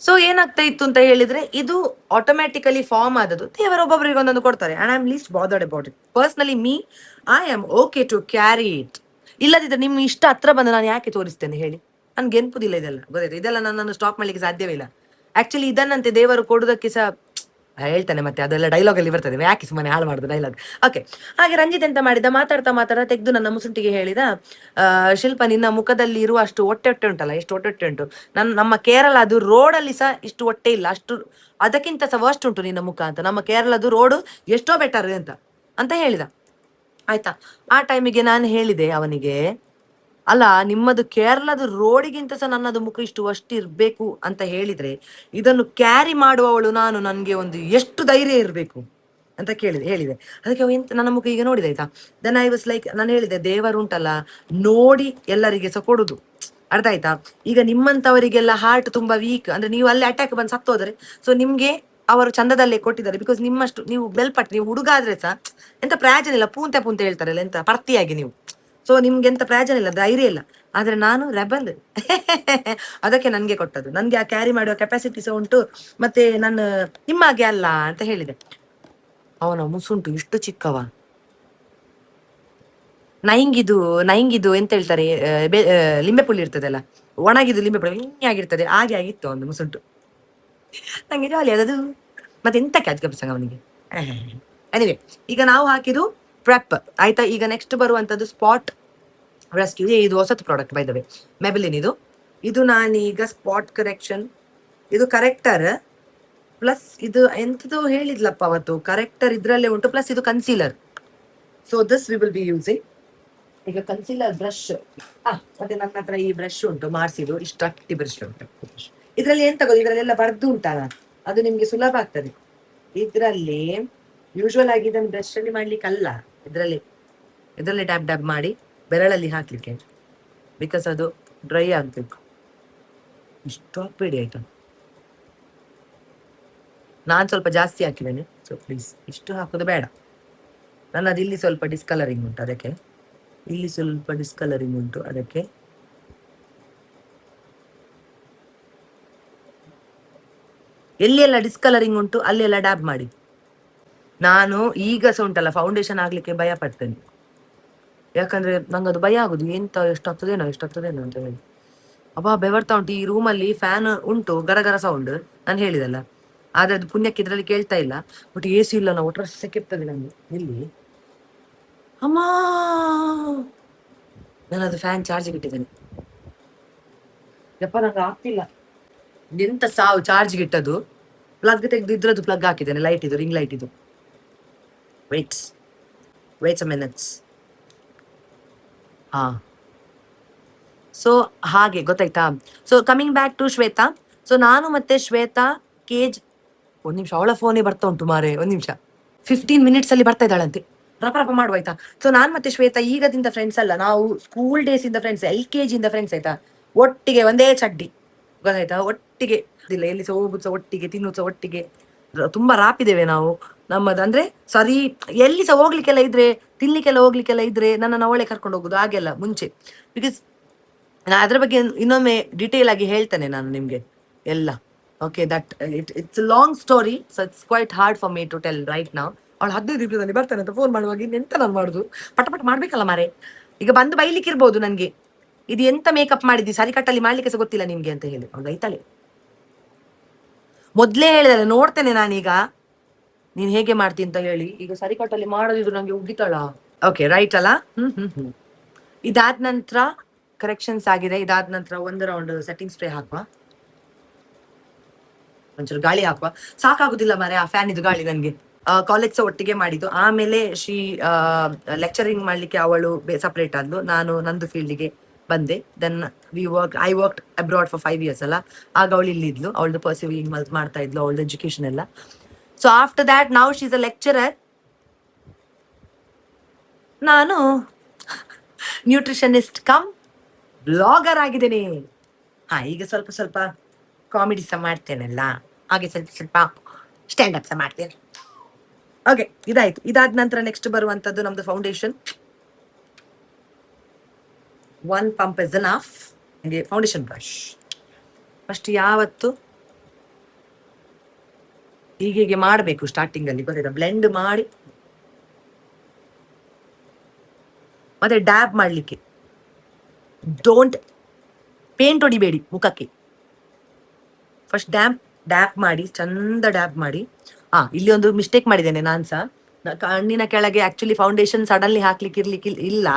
So ಏನಾಗ್ತಾ ಇತ್ತು ಅಂತ ಹೇಳಿದ್ರೆ, ಇದು ಆಟೋಮ್ಯಾಟಿಕಲಿ ಫಾರ್ಮ್ ಆದದ್ದು. ದೇವರೊಬ್ಬೊಬ್ಬರಿಗೆ ಒಂದೊಂದು ಕೊಡ್ತಾರೆ. And I am least bothered about it. Personally me, I am okay to carry it. ಇಲ್ಲದಿದ್ದರೆ ನಿಮ್ಮ ಇಷ್ಟ ಹತ್ರ ಬಂದು ನಾನು ಯಾಕೆ ತೋರಿಸ್ತೇನೆ ಹೇಳಿ? ನನ್ಗೆ ಎನ್ಪುದಿಲ್ಲ ಇದೆಲ್ಲ, ಗೊತ್ತಾಯ್ತು. ಇದೆಲ್ಲ ನನ್ನನ್ನು ಸ್ಟಾಪ್ ಮಾಡ್ಲಿಕ್ಕೆ ಸಾಧ್ಯವೇ ಇಲ್ಲ. ಆಕ್ಚುಲಿ ಇದನ್ನಂತೆ ದೇವರು ಕೊಡುವುದಕ್ಕೆ ಸಹ ಹೇಳ್ತಾನೆ. ಮತ್ತೆ ಅದೆಲ್ಲ ಡೈಲಾಗ್ ಅಲ್ಲಿ ಬರ್ತದೆ, ಯಾಕೆ ಸುಮ್ಮನೆ ಹಾಳು ಮಾಡುದು ಡೈಲಾಗ್. ಓಕೆ, ಹಾಗೆ ರಂಜಿತ್ ಎಂತ ಮಾಡಿದ, ಮಾತಾಡ್ತಾ ತೆಗೆದು ನನ್ನ ಮುಸುಂಟಿಗೆ ಹೇಳಿದ, ಶಿಲ್ಪ ನಿನ್ನ ಮುಖದಲ್ಲಿ ಇರುವ ಅಷ್ಟು ಹೊಟ್ಟೆ ಉಂಟಲ್ಲ, ಎಷ್ಟು ಹೊಟ್ಟೆ ಉಂಟು, ನಮ್ಮ ಕೇರಳ ಅದು ರೋಡಲ್ಲಿ ಸಹ ಇಷ್ಟು ಹೊಟ್ಟೆ ಇಲ್ಲ, ಅಷ್ಟು ಅದಕ್ಕಿಂತ ಸಹ ವರ್ಸ್ಟ್ ಉಂಟು ನಿನ್ನ ಮುಖ ಅಂತ. ನಮ್ಮ ಕೇರಳದು ರೋಡು ಎಷ್ಟೋ ಬೆಟರ್ ಅಂತ ಹೇಳಿದ ಆಯ್ತಾ. ಆ ಟೈಮಿಗೆ ನಾನು ಹೇಳಿದೆ ಅವನಿಗೆ, ಅಲ್ಲ ನಿಮ್ಮದು ಕೇರಳದ ರೋಡಿಗಿಂತ ಸಹ ನನ್ನದು ಮುಖ ಅಷ್ಟು ಇರ್ಬೇಕು ಅಂತ ಹೇಳಿದ್ರೆ, ಇದನ್ನು ಕ್ಯಾರಿ ಮಾಡುವವಳು ನಾನು, ನನ್ಗೆ ಒಂದು ಎಷ್ಟು ಧೈರ್ಯ ಇರಬೇಕು ಅಂತ ಹೇಳಿದೆ. ಅದಕ್ಕೆ ಎಂತ ನನ್ನ ಮುಖ ಈಗ ನೋಡಿದೆ ಆಯ್ತಾ. ದೆನ್ ಐ ವಾಸ್ ಲೈಕ್, ನಾನು ಹೇಳಿದೆ ದೇವರು ಉಂಟಲ್ಲ ನೋಡಿ ಎಲ್ಲರಿಗೆ ಸಹ ಕೊಡುದು, ಅರ್ಥ ಆಯ್ತಾ. ಈಗ ನಿಮ್ಮಂತವರಿಗೆಲ್ಲ ಹಾರ್ಟ್ ತುಂಬಾ ವೀಕ್, ಅಂದ್ರೆ ನೀವು ಅಲ್ಲಿ ಅಟ್ಯಾಕ್ ಬಂದು ಸತ್ತೋದ್ರೆ, ಸೊ ನಿಮ್ಗೆ ಅವರು ಚಂದದಲ್ಲೇ ಕೊಟ್ಟಿದ್ದಾರೆ. ಬಿಕಾಸ್ ನಿಮ್ಮಷ್ಟು ನೀವು ಬೆಲ್ಪಟ್ಟು, ನೀವು ಹುಡುಗ ಆದ್ರೆ ಸಹ ಎಂತ ಪ್ರಯೋಜನ ಇಲ್ಲ, ಪೂಂತೆ ಹೇಳ್ತಾರಲ್ಲ, ಎಂತ ಪರ್ತಿಯಾಗಿ ನೀವು. ಸೊ ನಿಮ್ಗೆ ಎಂತ ಪ್ರಯೋಜನ ಇಲ್ಲ, ಧೈರ್ಯ ಇಲ್ಲ. ಆದ್ರೆ ನಾನು ರೆಬಲ್ ಅದಕ್ಕೆ ನನ್ಗೆ ಕೊಟ್ಟದ್ದು. ನನ್ಗೆ ಆ ಕ್ಯಾರಿ ಮಾಡುವ ಕೆಪಾಸಿಟಿ ಸಹ ಉಂಟು, ಮತ್ತೆ ನಾನು ನಿಮ್ಮಾಗೆ ಅಲ್ಲ ಅಂತ ಹೇಳಿದೆ. ಅವನ ಮುಸುಂಟು ಇಷ್ಟು ಚಿಕ್ಕವ, ನೈಂಗಿದು ಎಂತ ಹೇಳ್ತಾರೆ, ಲಿಂಬೆ ಪುಳಿ ಇರ್ತದಲ್ಲ, ಒಣಗಿದು ಲಿಂಬೆ ಪುಳಿ ಆಗಿರ್ತದೆ, ಹಾಗೆ ಆಗಿತ್ತು ಒಂದು ಮುಸುಂಟು. ನಂಗೆ ಜಾಲಿ ಅದದು. ಮತ್ತೆ ಎಂತ ಕ್ಯಾಚ್ ಪ್ರಸಂಗ ಅವನಿಗೆ. ಎನಿವೆ, ಈಗ ನಾವು ಹಾಕಿದ್ದು ಪ್ರೆಪ್ ಆಯ್ತಾ. ಈಗ ನೆಕ್ಸ್ಟ್ ಬರುವಂತದ್ದು ಸ್ಪಾಟ್ ರೆಸ್ಕ್ಯೂ. ಇದು ಹೊಸತು ಪ್ರಾಡಕ್ಟ್ ಬೈ ದ ವೇ, ಮೆಬಲಿನ್ ಇದು ನಾನೀಗ ಸ್ಪಾಟ್ ಕರೆಕ್ಷನ್, ಇದು ಕರೆಕ್ಟರ್ ಪ್ಲಸ್ ಇದು ಎಂತದು ಹೇಳಿದ್ಲಪ್ಪ ಅವತ್ತು, ಕರೆಕ್ಟರ್ ಇದ್ರಲ್ಲೇ ಉಂಟು, ಪ್ಲಸ್ ಇದು concealer. So this we will be using. ಈಗ ಕನ್ಸೀಲರ್ ಬ್ರಷ್, ಮತ್ತೆ ನನ್ನ ಹತ್ರ ಈ ಬ್ರಷ್ ಉಂಟು ಮಾಡಿಸಿದ್ದು, ಇಷ್ಟು ಅಟ್ಟಿ ಬ್ರಷ್ ಉಂಟು. ಇದ್ರಲ್ಲಿ ಎಂತ ಗೊತ್ತು, ಇದ್ರಲ್ಲೆಲ್ಲ ಬರ್ದು ಉಂಟಲ್ಲ, ಅದು ನಿಮ್ಗೆ ಸುಲಭ ಆಗ್ತದೆ. ಇದ್ರಲ್ಲಿ ಯೂಶುವಲ್ ಆಗಿ ಇದನ್ನು ಬ್ರಷ್ ಅಲ್ಲಿ ಮಾಡ್ಲಿಕ್ಕೆ ಅಲ್ಲ, ಇದರಲ್ಲಿ ಡ್ಯಾಬ್ ಮಾಡಿ ಬೆರಳಲ್ಲಿ ಹಾಕ್ಲಿಕ್ಕೆ, ಬಿಕಾಸ್ ಅದು ಡ್ರೈ ಆಗ್ಬೇಕು. ಇಷ್ಟು ಹಾಕ್ಬೇಡಿ ಆಯ್ತಾ, ನಾನ್ ಸ್ವಲ್ಪ ಜಾಸ್ತಿ ಹಾಕಿದ್ದೇನೆ, ಸೊ ಪ್ಲೀಸ್ ಇಷ್ಟು ಹಾಕೋದು ಬೇಡ. ನನ್ನದು ಇಲ್ಲಿ ಸ್ವಲ್ಪ ಡಿಸ್ಕಲರಿಂಗ್ ಉಂಟು, ಅದಕ್ಕೆ ಇಲ್ಲಿ ಸ್ವಲ್ಪ ಡಿಸ್ಕಲರಿಂಗ್ ಉಂಟು, ಅದಕ್ಕೆ ಎಲ್ಲೆಲ್ಲ ಡಿಸ್ಕಲರಿಂಗ್ ಉಂಟು ಅಲ್ಲೆಲ್ಲ ಡ್ಯಾಬ್ ಮಾಡಿ. ನಾನು ಈಗ ಸಹ ಉಂಟಲ್ಲ ಫೌಂಡೇಶನ್ ಆಗ್ಲಿಕ್ಕೆ ಭಯ ಪಡ್ತೇನೆ, ಯಾಕಂದ್ರೆ ನಂಗೆ ಅದು ಭಯ ಆಗುದು, ಎಷ್ಟಾಗ್ತದೇನೋ ಅಂತ ಹೇಳಿ. ಬೆವರ್ತಾ ಉಂಟು. ಈ ರೂಮಲ್ಲಿ ಫ್ಯಾನ್ ಉಂಟು, ಗರಗರ ಸೌಂಡ್, ನಾನು ಹೇಳಿದಲ್ಲ. ಆದ್ರೆ ಅದು ಪುಣ್ಯಕ್ಕೆ ಇದ್ರಲ್ಲಿ ಕೇಳ್ತಾ ಇಲ್ಲ. ಬಟ್ AC ಇಲ್ಲ, ನಾವು ಒಟ್ಟರೆ ಸೆಕಿರ್ತದೆ ನಮ್ಗೆ ಇಲ್ಲಿ. ಅಮ್ಮ, ನಾನು ಅದು ಫ್ಯಾನ್ ಚಾರ್ಜ್ಗೆ ಇಟ್ಟಿದ್ದೇನೆ. ಯಪ್ಪ ನಂಗೆ ಆಗ್ತಿಲ್ಲ, ಎಂತ ಸಾವು ಚಾರ್ಜ್ಗೆ ಇಟ್ಟದು. ಪ್ಲಗ್ ತೆಗೆದು ಇದ್ರದ್ದು ಪ್ಲಗ್ ಹಾಕಿದ್ದೇನೆ, ಲೈಟ್ ಇದು, ರಿಂಗ್ ಲೈಟ್ ಇದು. Waits a minutes. ಸೊ ಹಾಗೆ ಗೊತ್ತಾಯ್ತಾ. So coming back to Shweta. So ನಾನು ಮತ್ತೆ ಶ್ವೇತಾ ಒಂದ್ ನಿಮಿಷ, ಅವಳ ಫೋನೇ ಬರ್ತಾ ಉಂಟು ಮಾರೆ, ಒಂದ್ ನಿಮಿಷ. 15 minutes ಅಲ್ಲಿ ಬರ್ತಾ ಇದ್ದಾಳಂತೆ, ರಪ ಮಾಡುವಾಯ್ತಾ. ಸೊ ನಾನ್ ಮತ್ತೆ ಶ್ವೇತಾ ಈಗದಿಂದ ಫ್ರೆಂಡ್ಸ್ ಅಲ್ಲ, ನಾವು ಸ್ಕೂಲ್ ಡೇಸ್ ಇಂದ ಫ್ರೆಂಡ್ಸ್, LKG ಇಂದ ಫ್ರೆಂಡ್ಸ್ ಆಯ್ತಾ. ಒಟ್ಟಿಗೆ ಒಂದೇ ಚಡ್ಡಿ, ಗೊತ್ತಾಯ್ತಾ, ಒಟ್ಟಿಗೆ ಇಲ್ಲ, ಎಲ್ಲಿ ಸಹ ಹೋಗುದು ಸಹ ಒಟ್ಟಿಗೆ, ತಿನ್ನುದು ಸಹ ಒಟ್ಟಿಗೆ, ತುಂಬಾ ರಾಪಿದ್ದೇವೆ ನಾವು. ನಮ್ಮದಂದ್ರೆ ಸರಿ, ಎಲ್ಲಿ ಸಹ ಹೋಗ್ಲಿಕ್ಕೆಲ್ಲ ಇದ್ರೆ, ತಿನ್ಲಿಕ್ಕೆಲ್ಲ ಹೋಗ್ಲಿಕ್ಕೆಲ್ಲ ಇದ್ರೆ ನನ್ನನ್ನು ಅವಳೇ ಕರ್ಕೊಂಡು ಹೋಗುದು ಹಾಗೆಲ್ಲ ಮುಂಚೆ. ಬಿಕಾಸ್ ನಾ ಅದ್ರ ಬಗ್ಗೆ ಇನ್ನೊಮ್ಮೆ ಡಿಟೇಲ್ ಆಗಿ ಹೇಳ್ತೇನೆ ನಾನು ನಿಮ್ಗೆ ಎಲ್ಲ. Okay, that it's long story, so it's quite hard for me to tell right now. ಅವಳು 15 ನಿಮಿಷದಲ್ಲಿ ಬರ್ತಾನೆ ಅಂತ ಫೋನ್ ಮಾಡುವಾಗ ಎಂತ ನಾನು ಮಾಡುದು, ಪಟ ಪಟ ಮಾಡ್ಬೇಕಲ್ಲ ಮಾರೆ. ಈಗ ಬಂದು ಬೈಲಿಕ್ಕೆ ಇರ್ಬೋದು ನನ್ಗೆ, ಇದು ಎಂತ ಮೇಕಪ್ ಮಾಡಿದ್ದಿ, ಸರಿ ಕಟ್ಟಲ್ಲಿ ಮಾಡ್ಲಿಕ್ಕೆ ಸಹ ಗೊತ್ತಿಲ್ಲ ನಿಮ್ಗೆ ಅಂತ ಹೇಳಿ ಅವ್ಳು ಬೈತಾಳೆ. ಮೊದ್ಲೇ ಹೇಳಿದಲ್ಲ, ನೋಡ್ತೇನೆ ನಾನೀಗ ನೀನ್ ಹೇಗೆ ಮಾಡ್ತೀನಿ ಅಂತ ಹೇಳಿ. ಈಗ ಸರಿ ಕಟ್ಟಲ್ಲಿ ಮಾಡೋದಿದ್ರು ನಂಗೆ ಉಗಿತಾಳ. ಓಕೆ, ರೈಟ್ ಅಲ್ಲ. ಇದಾದ ನಂತರ ಕರೆಕ್ಷನ್ಸ್ ಆಗಿದೆ. ಇದಾದ ನಂತರ ಒಂದು ರೌಂಡ್ ಸೆಟ್ಟಿಂಗ್ ಸ್ಪ್ರೇ ಹಾಕುವ, ಒಂಚೂರು ಗಾಳಿ ಹಾಕುವ. ಸಾಕಾಗುದಿಲ್ಲ ಮಾರೆ ಆ ಫ್ಯಾನ್ ಇದು ಗಾಳಿ ನನ್ಗೆ. ಕಾಲೇಜ್ ಸಹ ಒಟ್ಟಿಗೆ ಮಾಡಿದ್ದು. ಆಮೇಲೆ ಲೆಕ್ಚರಿಂಗ್ ಮಾಡ್ಲಿಕ್ಕೆ ಅವಳು ಸಪರೇಟ್ ಆದ್ಲು, ನಾನು ನಂದು ಫೀಲ್ಡಿಗೆ ಬಂದೆ. Then I work abroad for 5 years ಅಲ್ಲ. ಆಗ ಅವಳು ಇಲ್ಲಿ ಇದ್ಲು, ಅವಳದು ಪರ್ಸಿವಿಂಗ್ ಮಾಡ್ತಾ ಇದ್ಲು, ಅವಳದು ಎಜುಕೇಶನ್ ಎಲ್ಲ. So after that now she is a lecturer. ನಾನು ನ್ಯೂಟ್ರಿಷನಿಸ್ಟ್ ಕಮ್ ಬ್ಲಾಗರ್ ಆಗಿದ್ದೇನೆ. ಈಗ ಸ್ವಲ್ಪ ಸ್ವಲ್ಪ ಕಾಮಿಡಿ ಸಹ ಮಾಡ್ತೇನೆಲ್ಲ, ಹಾಗೆ ಸ್ವಲ್ಪ ಸ್ವಲ್ಪ ಸ್ಟ್ಯಾಂಡ್ ಅಪ್ ಸಹ ಮಾಡ್ತೇನೆ. ಓಕೆ, ಇದಾಯ್ತು. ಇದಾದ ನಂತರ ನೆಕ್ಸ್ಟ್ ಬರುವಂತದ್ದು ನಮ್ದು ಫೌಂಡೇಶನ್. 1 pump is enough. ಹಾಗೆ ಫೌಂಡೇಶನ್ ಬ್ರಷ್ ಫಸ್ಟ್ ಯಾವತ್ತು ಹೀಗೆ ಮಾಡಬೇಕು. ಸ್ಟಾರ್ಟಿಂಗ್ ಅಲ್ಲಿ ಗೊತ್ತಿಲ್ಲ, ಬ್ಲೆಂಡ್ ಮಾಡಿ ಮತ್ತೆ ಡ್ಯಾಬ್ ಮಾಡ್ಲಿಕ್ಕೆ. ಡೋಂಟ್ ಪೇಂಟ್ ಹೊಡಿಬೇಡಿ ಮುಖಕ್ಕೆ. ಫಸ್ಟ್ ಡ್ಯಾಪ್ ಮಾಡಿ, ಚಂದ ಡ್ಯಾಪ್ ಮಾಡಿ. ಇಲ್ಲಿ ಒಂದು ಮಿಸ್ಟೇಕ್ ಮಾಡಿದ್ದೇನೆ ನಾನ್ಸ. ಕಣ್ಣಿನ ಕೆಳಗೆ ಆಕ್ಚುಲಿ ಫೌಂಡೇಶನ್ ಸಡನ್ಲಿ ಹಾಕ್ಲಿಕ್ಕೆ ಇಲ್ಲ.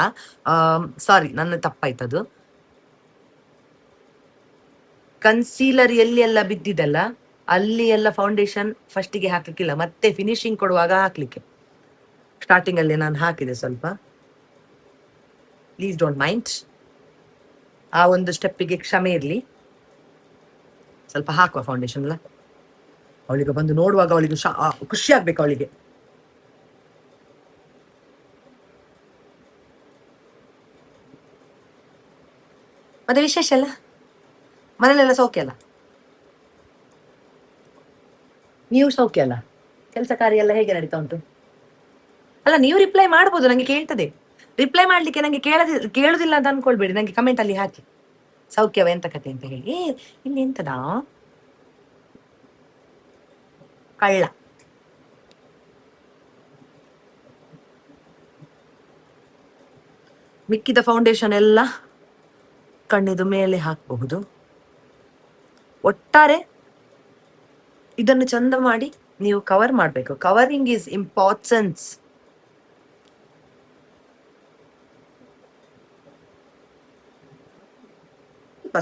ಸಾರಿ, ನನ್ನ ತಪ್ಪಾಯ್ತದು. ಕನ್ಸೀಲರ್ ಎಲ್ಲಿ ಎಲ್ಲ ಬಿದ್ದಿದಲ್ಲ ಅಲ್ಲಿ ಎಲ್ಲ ಫೌಂಡೇಶನ್ ಫಸ್ಟಿಗೆ ಹಾಕ್ಲಿಕ್ಕಿಲ್ಲ, ಮತ್ತೆ ಫಿನಿಶಿಂಗ್ ಕೊಡುವಾಗ ಹಾಕ್ಲಿಕ್ಕೆ. ಸ್ಟಾರ್ಟಿಂಗ್ ಅಲ್ಲಿ ನಾನು ಹಾಕಿದೆ ಸ್ವಲ್ಪ, ಪ್ಲೀಸ್ ಡೋಂಟ್ ಮೈಂಡ್. ಆ ಒಂದು ಸ್ಟೆಪ್ಪಿಗೆ ಕ್ಷಮೆ ಇರಲಿ. ಸ್ವಲ್ಪ ಹಾಕುವ ಫೌಂಡೇಶನ್ ಎಲ್ಲ. ಅವಳಿಗೆ ಬಂದು ನೋಡುವಾಗ ಅವಳಿಗೆ ಖುಷಿ ಆಗ್ಬೇಕು ಅವಳಿಗೆ. ಮತ್ತೆ ವಿಶೇಷ ಅಲ್ಲ, ಮನೇಲೆಲ್ಲ ಸೌಖ್ಯ ಅಲ್ಲ, ನೀವು ಸೌಖ್ಯ ಅಲ್ಲ, ಕೆಲಸ ಕಾರ್ಯ ಎಲ್ಲ ಹೇಗೆ ನಡೀತಾ ಉಂಟು? ಅಲ್ಲ, ನೀವು ರಿಪ್ಲೈ ಮಾಡ್ಬೋದು, ನಂಗೆ ಕೇಳ್ತದೆ. ರಿಪ್ಲೈ ಮಾಡ್ಲಿಕ್ಕೆ ನಂಗೆ ಕೇಳುದಿಲ್ಲ ಅಂತ ಅನ್ಕೊಳ್ಬೇಡಿ. ನಂಗೆ ಕಮೆಂಟ್ ಅಲ್ಲಿ ಹಾಕಿ ಸೌಖ್ಯವ ಎಂತ ಕತೆ ಅಂತ ಹೇಳಿ. ಇಲ್ಲಿ ಎಂತದಾ ಕಳ್ಳ. ಮಿಕ್ಕಿದ ಫೌಂಡೇಶನ್ ಎಲ್ಲ ಕಣ್ಣಿದು ಮೇಲೆ ಹಾಕಬಹುದು. ಒಟ್ಟಾರೆ ಇದನ್ನು ಚಂದ ಮಾಡಿ ನೀವು ಕವರ್ ಮಾಡಬೇಕು. Covering is importance.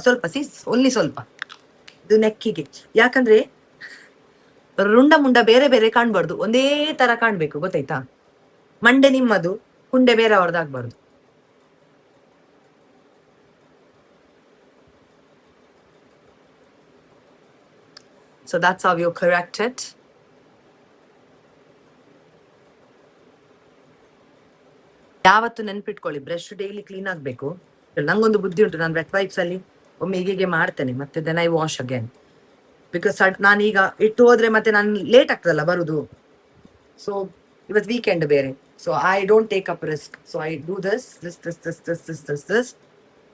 ಸ್ವಲ್ಪ ಒಲ್ಲಿ ಸ್ವಲ್ಪ ಇದು ನೆಕ್ಕಿಗೆ. ಯಾಕಂದ್ರೆ ರುಂಡ ಮುಂಡ ಬೇರೆ ಬೇರೆ ಕಾಣ್ಬಾರ್ದು, ಒಂದೇ ತರ ಕಾಣ್ಬೇಕು, ಗೊತ್ತಾಯ್ತಾ? ಮಂಡೆ ನಿಮ್ಮದು, ಕುಂಡೆ ಬೇರೆ ಅವ್ರದ್ದಾಗ್ಬಾರ್ದು. So that's how you correct it. ಯಾವತ್ತು ನೆನ್ಪಿಟ್ಕೊಳ್ಳಿ, ಬ್ರಷ್ ಡೈಲಿ ಕ್ಲೀನ್ ಆಗ್ಬೇಕು. ನಂಗೊಂದು ಬುದ್ಧಿ ಉಂಟು, ನಾನು ವೆಟ್ ವೈಪ್ಸ್ ಅಲ್ಲಿ ಒಮ್ಮೆ ಹೀಗೆ ಮಾಡ್ತೇನೆ, ಮತ್ತೆ then I wash again. Because ನಾನು ಈಗ ಇಟ್ಟು ಹೋದ್ರೆ ಮತ್ತೆ ನಾನು ಲೇಟ್ ಆಗ್ತದಲ್ಲ ಬರುದು. ಸೊ ಇವತ್ತು ವೀಕೆಂಡ್ ಬೇರೆ, so I don't take up risk. So I do this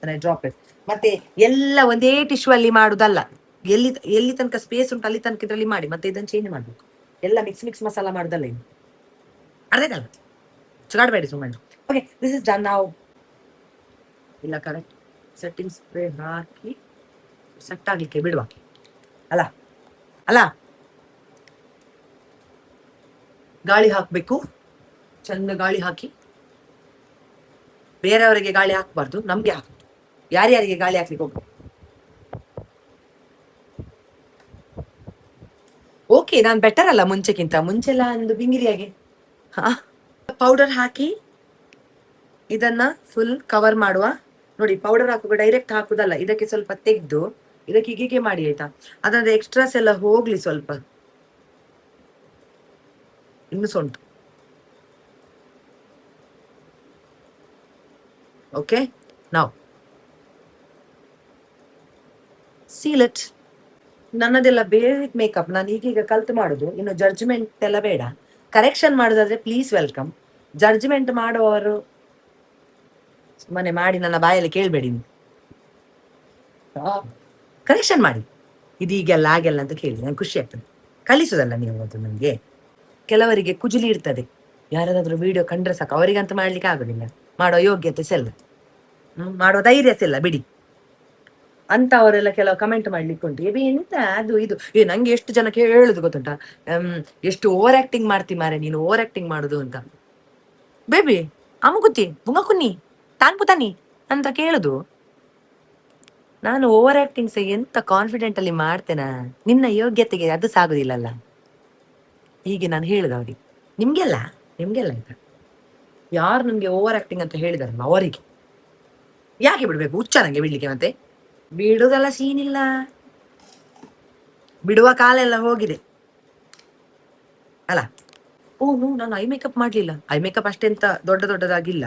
I drop it. ಮತ್ತೆ ಎಲ್ಲ ಒಂದೇ ಟಿಶ್ಯೂ ಅಲ್ಲಿ ಮಾಡುದಲ್ಲ, ಎಲ್ಲಿ ಎಲ್ಲಿ ತನಕ ಸ್ಪೇಸ್ ಉಂಟು ಅಲ್ಲಿ ತನಕ ಇದ್ರಲ್ಲಿ ಮಾಡಿ, ಮತ್ತೆ ಇದನ್ನು ಚೇಂಜ್ ಮಾಡ್ಬೇಕು. ಎಲ್ಲ ಮಿಕ್ಸ್ ಮಸಾಲ ಮಾಡ್ದಲ್ಲ ಏನು ಅರ್ಧದಲ್ಲ, ಚುಗಾಡಬೇಡಿ ಸುಮ್ಮನೆ. ಓಕೆ, ದಿಸ್ ಇಸ್ ಡನ್ ನಾವು. ಇಲ್ಲ, ಕರೆಕ್ಟ್ ಸೆಟ್ಟಿಂಗ್ ಸ್ಪ್ರೇ ಹಾಕಿ ಸೆಟ್ ಆಗ್ಲಿಕ್ಕೆ ಬಿಡುವ ಅಲ್ಲ. ಅಲ್ಲ, ಗಾಳಿ ಹಾಕ್ಬೇಕು, ಚಂದ ಗಾಳಿ ಹಾಕಿ. ಬೇರೆಯವರಿಗೆ ಗಾಳಿ ಹಾಕಬಾರ್ದು, ನಮ್ಗೆ ಹಾಕು. ಯಾರ್ಯಾರಿಗೆ ಗಾಳಿ ಹಾಕ್ಲಿಕ್ಕೆ ಹೋಗ್ಬೇಕು. ಓಕೆ, ನಾನು ಬೆಟರ್ ಅಲ್ಲ ಮುಂಚೆಕ್ಕಿಂತ. ಮುಂಚೆಲ್ಲ ಒಂದು ಬಿಂಗಿರಿಯಾಗೆ ಪೌಡರ್ ಹಾಕಿ ಇದನ್ನ ಫುಲ್ ಕವರ್ ಮಾಡುವ. ನೋಡಿ, ಪೌಡರ್ ಹಾಕುವಾಗ ಡೈರೆಕ್ಟ್ ಹಾಕುದಲ್ಲ, ಇದಕ್ಕೆ ಸ್ವಲ್ಪ ತೆಗೆದು ಇದಕ್ಕೆ ಹೀಗೆ ಮಾಡಿ, ಆಯ್ತಾ? ಅದಾದ್ರೆ ಎಕ್ಸ್ಟ್ರಾಸ್ ಎಲ್ಲ ಹೋಗ್ಲಿ ಸ್ವಲ್ಪ, ಇನ್ನು ಸೊಂಟು. ಓಕೆ, ನಾವು ಸೀಲ್ ಇಟ್. ನನ್ನದೆಲ್ಲ ಬೇಸಿಕ್ ಮೇಕಪ್ ನಾನು ಈಗೀಗ ಕಲ್ತು ಮಾಡುದು. ಇನ್ನು ಜಡ್ಜ್ಮೆಂಟ್ ಎಲ್ಲ ಬೇಡ. ಕರೆಕ್ಷನ್ ಮಾಡೋದಾದ್ರೆ ಪ್ಲೀಸ್ ವೆಲ್ಕಮ್. ಜಡ್ಜ್ಮೆಂಟ್ ಮಾಡುವವರು ಮನೆ ಮಾಡಿ ನನ್ನ ಬಾಯಲ್ಲಿ ಕೇಳಬೇಡಿ. ಕರೆಕ್ಷನ್ ಮಾಡಿ, ಇದೀಗೆಲ್ಲ ಆಗೆಲ್ಲ ಅಂತ ಕೇಳಿ ನಂಗೆ ಖುಷಿ ಆಗ್ತದೆ. ಕಲಿಸೋದಲ್ಲ ನೀವು ಅದು ನನಗೆ. ಕೆಲವರಿಗೆ ಕುಜುಲಿ ಇರ್ತದೆ, ಯಾರಾದ್ರೂ ವಿಡಿಯೋ ಕಂಡ್ರೆ ಸಾಕು ಅವರಿಗಂತ ಮಾಡ್ಲಿಕ್ಕೆ ಆಗೋದಿಲ್ಲ, ಮಾಡೋ ಯೋಗ್ಯತೆ ಸೆಲ್ಲ, ಮಾಡೋ ಧೈರ್ಯ ಸೆಲ್ಲ ಬಿಡಿ ಅಂತ ಅವರೆಲ್ಲ ಕೆಲವು ಕಮೆಂಟ್ ಮಾಡ್ಲಿಕ್ಕೆ ಉಂಟು. ಎಂತ ಅದು ಇದು ನಂಗೆ ಎಷ್ಟು ಜನಕ್ಕೆ ಹೇಳುದು ಗೊತ್ತುಂಟಾ, ಎಷ್ಟು ಓವರ್ ಆಕ್ಟಿಂಗ್ ಮಾಡ್ತಿ ಮಾರೆ ನೀನು, ಓವರ್ ಆಕ್ಟಿಂಗ್ ಮಾಡುದು ಅಂತ. ಬೇಬಿ ಅಮ್ಮಗುತ್ತಿ ಬುಂಗಕುನ್ನಿ ತಾನ್ ಪುತಾನಿ ಅಂತ ಕೇಳುದು. ನಾನು ಓವರ್ ಆಕ್ಟಿಂಗ್ ಸಹ ಎಂತ ಕಾನ್ಫಿಡೆಂಟ್ ಅಲ್ಲಿ ಮಾಡ್ತೇನಾ, ನಿನ್ನ ಯೋಗ್ಯತೆಗೆ ಅದು ಸಾಗುದಿಲ್ಲಲ್ಲ. ಹೀಗೆ ನಾನು ಹೇಳುದು ಅವ್ರಿಗೆ, ನಿಮ್ಗೆಲ್ಲ ಆಯ್ತಾ, ಯಾರು ನಮ್ಗೆ ಓವರ್ ಆಕ್ಟಿಂಗ್ ಅಂತ ಹೇಳಿದಾರಲ್ಲ ಅವರಿಗೆ ಯಾಕೆ ಬಿಡ್ಬೇಕು, ಹುಚ್ಚ ನಂಗೆ ಬಿಡ್ಲಿಕ್ಕೆ. ಮತ್ತೆ ಬಿಡುದೆಲ್ಲ ಸೀನಿಲ್ಲ, ಬಿಡುವ ಕಾಲ ಎಲ್ಲ ಹೋಗಿದೆ ಅಲ್ಲ. ಓ ನಾನು ಐ ಮೇಕಪ್ ಮಾಡ್ಲಿಲ್ಲ, ಐ ಮೇಕಪ್ ಅಷ್ಟೆಂತ ದೊಡ್ಡದಾಗಿಲ್ಲ.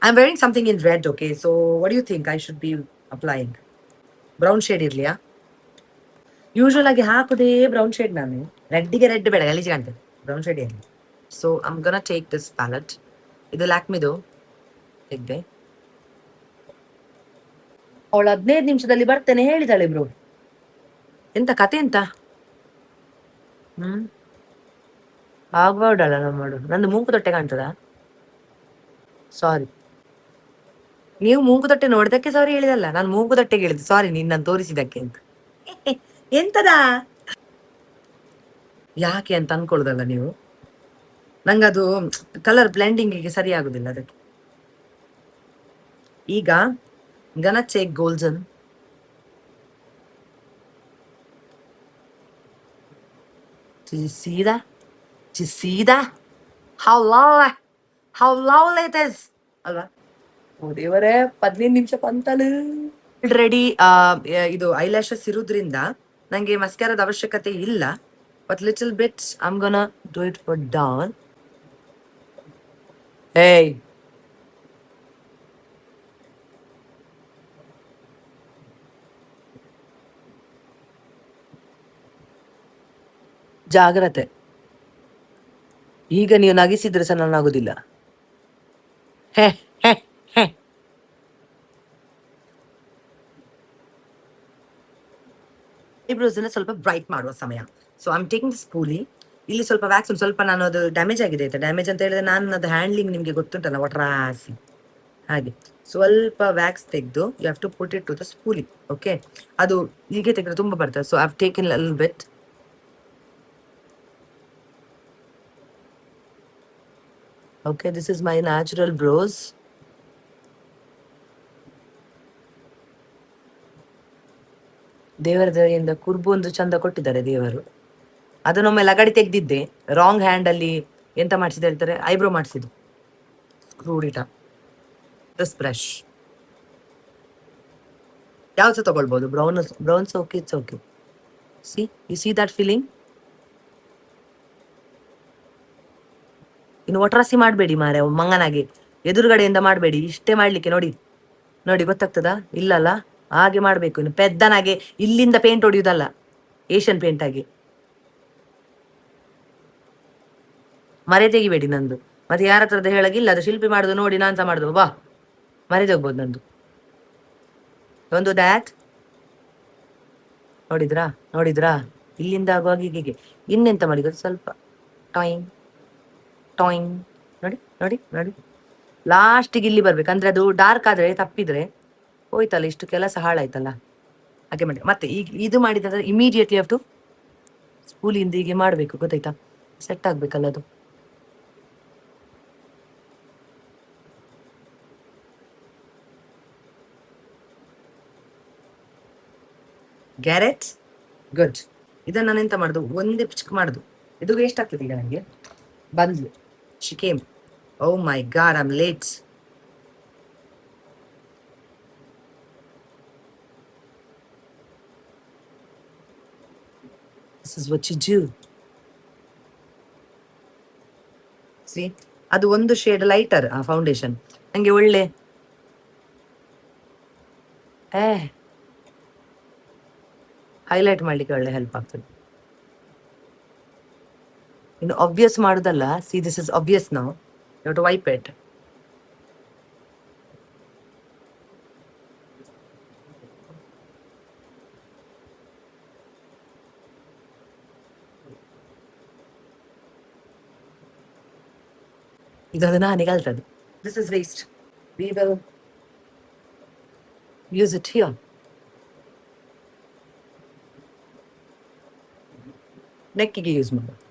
I am wearing something in red. Okay, so what you think I should be applying? Brown shade ಇರ್ಲಿಯಾ? ಯೂಶುವಲ್ ಆಗಿ ಹಾಕುದೇ ಬ್ರೌನ್ ಶೇಡ್ ನಾನು. ರೆಡ್ಗೆ ರೆಡ್ ಬೇಡ, ಗಲೀಜು ಕಾಣ್ತದೆ, ಬ್ರೌನ್ ಶೇಡ್ ಇರಲಿ. So I am gonna take this palette. ಇದು ಲ್ಯಾಕ್ಮಿದು ತೆಗ್ದೆ. ಅವಳು 15 ನಿಮಿಷದಲ್ಲಿ ಬರ್ತೇನೆ ಹೇಳಿದಾಳೆ ಬ್ರೋ. ಎಂತ ಕತೆ ಎಂತ? ಆಗ್ಬಾರ್ದಲ್ಲ ನಾವು ಮಾಡು. ನಂದು ಮೂಗು ತೊಟ್ಟೆ ಕಾಣ್ತದ? ಸಾರಿ, ನೀವು ಮೂಗು ತೊಟ್ಟೆ ನೋಡಿದಕ್ಕೆ ಸಾರಿ ಹೇಳಿದಲ್ಲ, ನಾನು ಮೂಗು ತೊಟ್ಟೆಗೆ ಹೇಳಿದ್ದು ಸಾರಿ ನಿನ್ನ ತೋರಿಸಿದಕ್ಕೆ ಅಂತ. ಎಂತದ ಯಾಕೆ ಅಂತ ಅನ್ಕೊಳ್ಳುದಲ್ಲ ನೀವು. ನಂಗದು ಕಲರ್ ಬ್ಲೆಂಡಿಂಗಿಗೆ ಸರಿ ಆಗುದಿಲ್ಲ ಅದಕ್ಕೆ. ಈಗ gonna take golden. Did you see that? Did you see that? How lovely it is ಅಲ್ವಾ? ಓ ದೇವರೇ, 15 ನಿಮಿಷ ಬಂತಲು. ಆಲ್ರೆಡಿ ಇದು ಐಲ್ಯಾಶಸ್ ಇರುವುದ್ರಿಂದ ನಂಗೆ ಮಸ್ಕ್ಯಾರದ ಅವಶ್ಯಕತೆ ಇಲ್ಲ. But little bit I am gonna do it for down. ಏಯ್ ಜಾಗ್ರತೆ, ಈಗ ನೀವು ನಗಿಸಿದ್ರೆ ಸಹ ನನ್ನಾಗುದಿಲ್ಲ. ಹೇ ಹೇ ಹೇ. ಐಬ್ರೋಸ್ ಸ್ವಲ್ಪ ಬ್ರೈಟ್ ಮಾಡುವ ಸಮಯ. So I am taking this spoolie. ಇಲ್ಲಿ ಸ್ವಲ್ಪ ವ್ಯಾಕ್ಸ್, ಸ್ವಲ್ಪ ನಾನು ಅದು ಡ್ಯಾಮೇಜ್ ಆಗಿದೆ ಆಯ್ತಾ. ಡ್ಯಾಮೇಜ್ ಅಂತ ಹೇಳಿದ್ರೆ ನಾನು ಅದು ಹ್ಯಾಂಡ್ಲಿಂಗ್ ನಿಮಗೆ ಗೊತ್ತುಂಟಲ್ಲ, ಒಟ್ರಾಸಿ ಹಾಗೆ. ಸ್ವಲ್ಪ ವ್ಯಾಕ್ಸ್ ತೆಗೆದು you have to put it to the spoolie. Okay, ಅದು ಹೀಗೆ ತೆಗೆದ್ರೆ ತುಂಬ ಬರ್ತದೆ. So I have taken little bit. Okay, this is my natural brows. ದೇವರ ದಯೆಯಿಂದ ಕುರ್ಬು ಒಂದು ಚಂದ ಕೊಟ್ಟಿದ್ದಾರೆ ದೇವರು. ಅದನ್ನೊಮ್ಮೆ ಲಗಡಿ ತೆಗ್ದಿದ್ದೆ, ರಾಂಗ್ ಹ್ಯಾಂಡ್ ಅಲ್ಲಿ ಎಂತ ಮಾಡಿಸಿದ ಹೇಳ್ತಾರೆ, ಐಬ್ರೋ ಮಾಡಿಸಿದ್ದು. Screwed it up. This brush ಯಾವ್ದು ಸಹ ತಗೊಳ್ಬೋದು, browns okay, it's okay. C U see that feeling. ಇನ್ನು ಒಟ್ರಾಸಿ ಮಾಡಬೇಡಿ ಮಾರೆ, ಮಂಗನಾಗಿ ಎದುರುಗಡೆಯಿಂದ ಮಾಡಬೇಡಿ, ಇಷ್ಟೇ ಮಾಡ್ಲಿಕ್ಕೆ. ನೋಡಿ ಗೊತ್ತಾಗ್ತದಾ? ಇಲ್ಲಲ್ಲ, ಹಾಗೆ ಮಾಡ್ಬೇಕು. ಇನ್ನು ಪೆದ್ದನಾಗೆ ಇಲ್ಲಿಂದ ಪೇಂಟ್ ಹೊಡಿಯುದಲ್ಲ, ಏಷ್ಯನ್ ಪೇಂಟ್ ಆಗಿ. ಮರೆ ತೆಗಿಬೇಡಿ ನಂದು. ಮತ್ತೆ ಯಾರ ಹತ್ರದ ಹೇಳಗಿಲ್ಲ, ಅದು ಶಿಲ್ಪಿ ಮಾಡುದು ನೋಡಿ ನಾನ್ಸ ಮಾಡುದು, ಬಾ ಮರೆದು ಹೋಗ್ಬೋದು ನಂದು. ಒಂದು ದ್ಯಾಟ್ ನೋಡಿದ್ರಾ ಇಲ್ಲಿಂದ ಆಗುವಾಗ ಹೀಗೆ. ಇನ್ನೆಂತ ಮಾಡಿದ್ರು, ಸ್ವಲ್ಪ ಟಾಯಿಂಗ್ ಟಾಯಿಂಗ್, ನೋಡಿ ಲಾಸ್ಟಿಗೆ ಇಲ್ಲಿ ಬರ್ಬೇಕು. ಅಂದ್ರೆ ಅದು ಡಾರ್ಕ್ ಆದ್ರೆ ತಪ್ಪಿದ್ರೆ ಹೋಯ್ತಲ್ಲ, ಇಷ್ಟು ಕೆಲಸ ಹಾಳಾಯ್ತಲ್ಲ. ಹಾಗೆ ಮಾಡಿ ಮತ್ತೆ ಈಗ ಇದು ಮಾಡಿದ್ರೆ ಇಮಿಡಿಯೇಟ್ಲಿ ಅಷ್ಟು ಸ್ಪೂಲಿಂದ ಹೀಗೆ ಮಾಡ್ಬೇಕು, ಗೊತ್ತಾಯ್ತಾ? ಸೆಟ್ ಆಗ್ಬೇಕಲ್ಲ ಅದು. Garrett good. ಇದನ್ನ ನಾನು ಎಂತ ಮಾಡುದು, ಒಂದೇ ಚಿಕ್ಕ ಮಾಡುದು. ಇದು ವೇಸ್ಟ್ ಆಗ್ತದೆ ಈಗ ನನಗೆ. ಬಂದ್ಲು, she came. Oh my God, I am late. This is what you do. See, ಅದು ಒಂದು ಶೇಡ್ ಲೈಟರ್ ಆ ಫೌಂಡೇಶನ್ ನಂಗೆ ಒಳ್ಳೆ ಹೈಲೈಟ್ ಮಾಡ್ಲಿಕ್ಕೆ ಒಳ್ಳೆ ಹೆಲ್ಪ್ ಆಗ್ತದೆ. ಇನ್ನು ಆಬ್ವಿಯಸ್ ಮಾಡುದಲ್ಲ, see this is obvious now, you to wipe it. ಇದೊಂದು ನಾನೇ ಕಲ್ತದ್ದು. This is waste, we will use it here. ನೆಕ್ಕಿಗೆ ಯೂಸ್ ಮಾಡೋದು.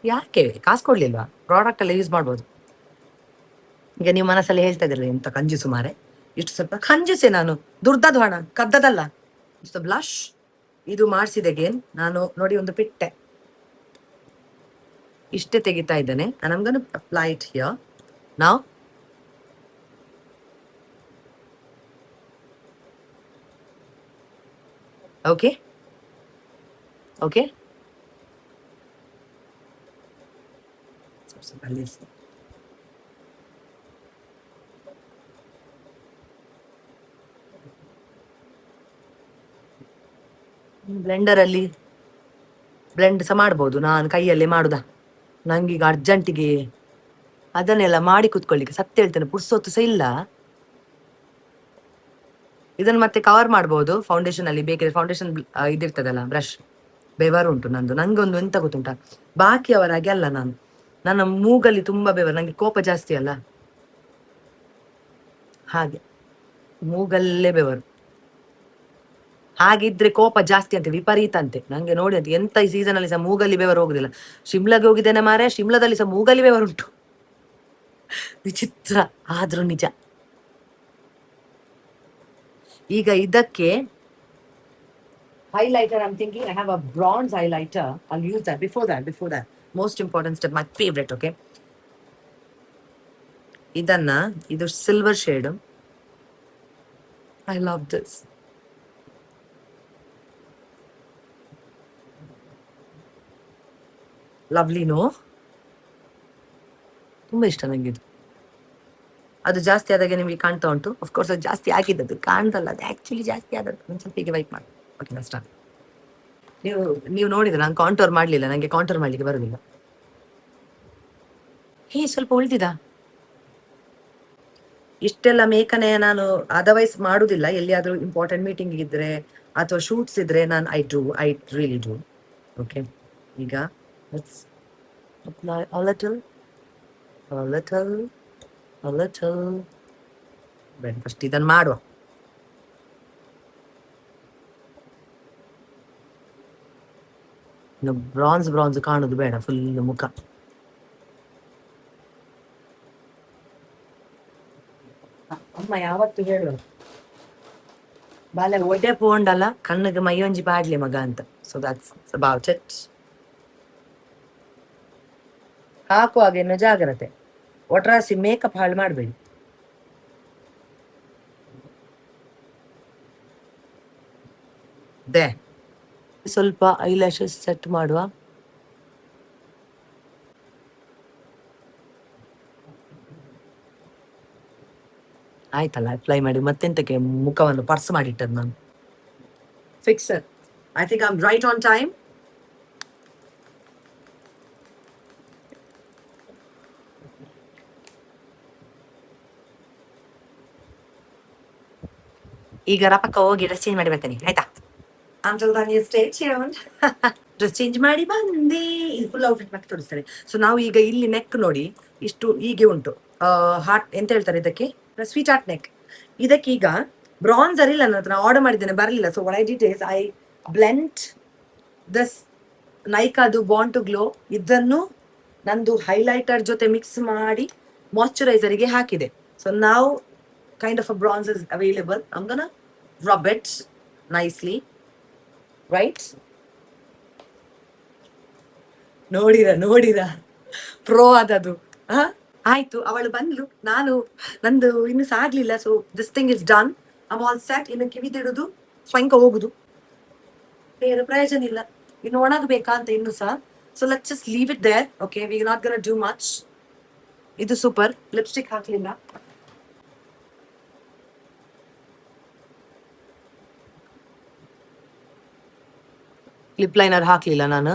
ಯಾಕೆ ಕಾಸು ಕೊಡ್ಲಿಲ್ವಾ? ಪ್ರಾಡಕ್ಟ್ ಎಲ್ಲ ಯೂಸ್ ಮಾಡ್ಬೋದು. ಈಗ ನೀವು ಮನಸ್ಸಲ್ಲಿ ಹೇಳ್ತಾ ಇದ್ರಲ್ಲ, ಎಂತ ಕಂಜೂಸು ಮಾರೆ, ಇಷ್ಟು ಸ್ವಲ್ಪ ಕಂಜೂಸೆ ನಾನು, ದುರ್ದದ ಹಣ ಕದ್ದದಲ್ಲ. ಇಷ್ಟು ಬ್ಲಶ್ ಇದು ಮಾಡಿಸಿದೆ ಗೇನ್ ನಾನು ನೋಡಿ, ಒಂದು ಪಿಟ್ಟೆ ಇಷ್ಟೇ ತೆಗಿತಾ ಇದ್ದೇನೆ. I'm going to apply it here now. Okay, okay. Blender ಅಲ್ಲಿ ಬ್ಲೆಂಡ್ ಸಹ ಮಾಡ್ಬೋದು. ನಾನು ಕೈಯಲ್ಲೇ ಮಾಡುದ, ನಂಗೀಗ ಅರ್ಜೆಂಟಿಗೆ ಅದನ್ನೆಲ್ಲ ಮಾಡಿ ಕೂತ್ಕೊಳ್ಳಿಕ್ಕೆ ಸತ್ಯ ಹೇಳ್ತೇನೆ, ಪುರ್ಸೊತ್ತು ಸಹ ಇಲ್ಲ. ಇದನ್ನು ಮತ್ತೆ ಕವರ್ ಮಾಡ್ಬೋದು ಫೌಂಡೇಶನ್ ಅಲ್ಲಿ, ಬೇಕಿದ್ರೆ ಫೌಂಡೇಶನ್ ಇದಿರ್ತದಲ್ಲ ಬ್ರಷ್, ಬೆವರು ಉಂಟು ನಂದು. ನಂಗೆ ಒಂದು ಎಂತ ಗೊತ್ತುಂಟ, ಬಾಕಿಯವರಾಗಿ ಅಲ್ಲ, ನನ್ನ ಮೂಗಲ್ಲಿ ತುಂಬಾ ಬೆವರು, ನಂಗೆ ಕೋಪ ಜಾಸ್ತಿ ಅಲ್ಲ, ಹಾಗೆ ಮೂಗಲ್ಲೇ ಬೆವರು. ಹಾಗಿದ್ರೆ ಕೋಪ ಜಾಸ್ತಿ ಅಂತೆ, ವಿಪರೀತ ಅಂತೆ. ನಂಗೆ ನೋಡಿ ಅಂತ ಎಂತ ಈ ಸೀಸನ್ ಅಲ್ಲಿ ಸಹ ಮೂಗಲ್ಲಿ ಬೆವರು ಹೋಗುದಿಲ್ಲ. ಶಿಮ್ಲಾಗೆ ಹೋಗಿದ್ದೇನೆ ಮಾರೆ, ಶಿಮ್ಲಾದಲ್ಲಿ ಸಹ ಮೂಗಲ್ಲಿ ಬೆವರುಂಟು. ವಿಚಿತ್ರ ಆದ್ರೂ ನಿಜ. ಈಗ ಇದಕ್ಕೆ highlighter, I'm thinking I have a bronze highlighter. I'll use that. Before that, most important step, my favorite, okay? ಇದು silver shade. I love this. Lovely ನೋ, ತುಂಬಾ ಇಷ್ಟ ನಂಗೆ ಇದು. ಅದು ಜಾಸ್ತಿ ಆದಾಗ ನಿಮಗೆ ಕಾಣ್ತಾ ಉಂಟು, ಅಫ್ಕೋರ್ಸ್ ಅದು ಜಾಸ್ತಿ ಆಗಿದ್ದದ್ದು ಕಾಣ್ತಲ್ಲ, ಅದು ಆಕ್ಚುಲಿ ಜಾಸ್ತಿ ಆದದ್ದು. ಒಂದು ಸ್ವಲ್ಪ ಹೀಗೆ ವೈಪ್ ಮಾಡಿ. ಓಕೆ, ನೆಕ್ಸ್ಟ್ ನೀವು ನೋಡಿದ್ರೆ ನಾನು ಕಾಂಟೋರ್ ಮಾಡಲಿಲ್ಲ, ನನಗೆ ಕಾಂಟೋರ್ ಮಾಡಲಿಕ್ಕೆ ಬರೋದಿಲ್ಲ. ಸ್ವಲ್ಪ ಉಳಿದಿದ ಇಷ್ಟೆಲ್ಲ ಮೇಕನೆ ನಾನು ಅದರ್ವೈಸ್ ಮಾಡುದಿಲ್ಲ. ಎಲ್ಲಿಯಾದ್ರೂ ಇಂಪಾರ್ಟೆಂಟ್ ಮೀಟಿಂಗ್ ಇದ್ರೆ ಅಥವಾ ಶೂಟ್ಸ್ ಇದ್ರೆ ನಾನು ಐ ರಿಯಲಿ ಡೂ. ಓಕೆ, ಈಗ let's apply a little. First ಇದನ್ನು ಮಾಡುವ. ಇನ್ನು ಬ್ರಾನ್ಸ್ ಕಾಣುದು ಬೇಡ, ಫುಲ್ ಮುಖ. ಅಮ್ಮ ಯಾವತ್ತು ಹೇಳು, ಬಾಲೆ ಒಡೆ ಪೋಂಡಲ್ಲ ಕಣ್ಣಿಗೆ ಮೈಯೊಂಜಿ ಪಾಡ್ಲಿ ಮಗ ಅಂತ. So that's about it. ಹಾಕುವಾಗ ಇನ್ನು ಜಾಗ್ರತೆ, ಒಟ್ರಾಸಿ ಮೇಕಪ್ ಹಾಳು ಮಾಡಬೇಡಿ. ಸ್ವಲ್ಪ ಐಲ್ಯಾಶಸ್ ಸೆಟ್ ಮಾಡುವ. ಆಯ್ತಲ್ಲ, ಅಪ್ಲೈ ಮಾಡಿ. ಮತ್ತೆಂತಕ್ಕೆ ಮುಖವನ್ನು ಪರ್ಸ್ ಮಾಡಿಟ್ಟದ್ದು ನಾನು. Fixer, I think I am right on time. ಈಗ ರಪಕ್ಕ ಹೋಗಿ ಡ್ರೆಸ್ ಚೇಂಜ್ ಮಾಡಿ ಬರ್ತೇನೆ, ಆಯ್ತಾ? ಡ್ರೆಸ್ ಚೇಂಜ್ ಮಾಡಿ ಬಂದೆ. ಇದು ಫುಲ್ ಔಟ್ಫಿಟ್ ಮತ್ತೆ ತೋರಿಸ್ತಾರೆ. ಸೊ ನಾವು ಈಗ ಇಲ್ಲಿ ನೆಕ್ ನೋಡಿ, ಇಷ್ಟು ಹೀಗೆ ಉಂಟು. ಹಾರ್ಟ್ ಎಂತ ಹೇಳ್ತಾರೆ ಇದಕ್ಕೆ, ಸ್ವೀಟ್ ಹಾರ್ಟ್ ನೆಕ್. ಇದಕ್ಕೀಗ ಬ್ರಾನ್ಸರ್ ಇಲ್ಲ ನನ್ನ ಹತ್ರ, ಆರ್ಡರ್ ಮಾಡಿದ್ದೇನೆ ಬರಲಿಲ್ಲ. So what I did is I blend this ನೈಕಾದು ಬಾಂಡ್ ಟು ಗ್ಲೋ, ಇದನ್ನು ನಂದು ಹೈಲೈಟರ್ ಜೊತೆ ಮಿಕ್ಸ್ ಮಾಡಿ ಮಾಯಶ್ಚರೈಸರ್ಗೆ ಹಾಕಿದೆ. ಸೊ ನಾವು kind of a bronze is available. I'm gonna rub it nicely, right? ನೋಡಿರ ಪ್ರೋ ಅದದು. ಆಯ್ತು, ಅವಳು ಬಂದ್ಲು, ನಂದು ಇನ್ನು ಸಾಗ್ಲಿಲ್ಲ. So this thing is done, I all set. ಇನ್ನು ಕಿವಿದಿಡುದು ಸ್ವಯಂಕ ಹೋಗುದು, ಬೇರೆ ಪ್ರಯೋಜನ ಇಲ್ಲ. ಇನ್ನು ಒಣಗಬೇಕಾ ಅಂತ ಇನ್ನು ಸಹ. So let's just leave it there. Okay, we not gonna do much. ಇದು ಸೂಪರ್. ಲಿಪ್ಸ್ಟಿಕ್ ಹಾಕ್ಲಿಲ್ಲ. ಲಿಪ್ ಲೈನರ್ ಹಾಕ್ಲಿಲ್ಲ ನಾನು.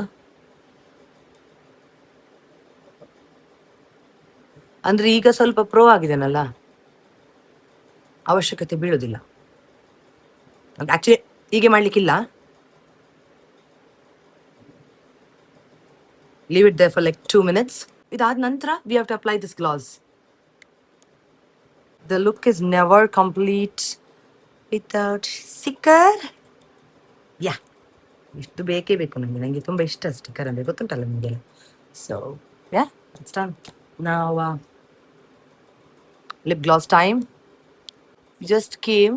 ಅಂದ್ರೆ ಈಗ ಸ್ವಲ್ಪ ಪ್ರೋ ಆಗಿದೆನಲ್ಲ, ಅವಶ್ಯಕತೆ ಬೀಳೋದಿಲ್ಲ. ಆಕ್ಚುಲಿ ಹೀಗೆ ಮಾಡ್ಲಿಕ್ಕಿಲ್ಲ. Leave it there for like 2 minutes. ಇದಾದ ನಂತರ we have to apply this gloss. The look is never complete without sticker. Yeah. ಇಷ್ಟು ಬೇಕೇ ಬೇಕು ನನಗೆ ತುಂಬ ಇಷ್ಟ ಸ್ಟಿಕ್ಕರ್ ಅಂದರೆ, ಗೊತ್ತುಂಟಲ್ಲ ನಿಮಗೆಲ್ಲ. So yeah, it's done. Now lip gloss time. Just came.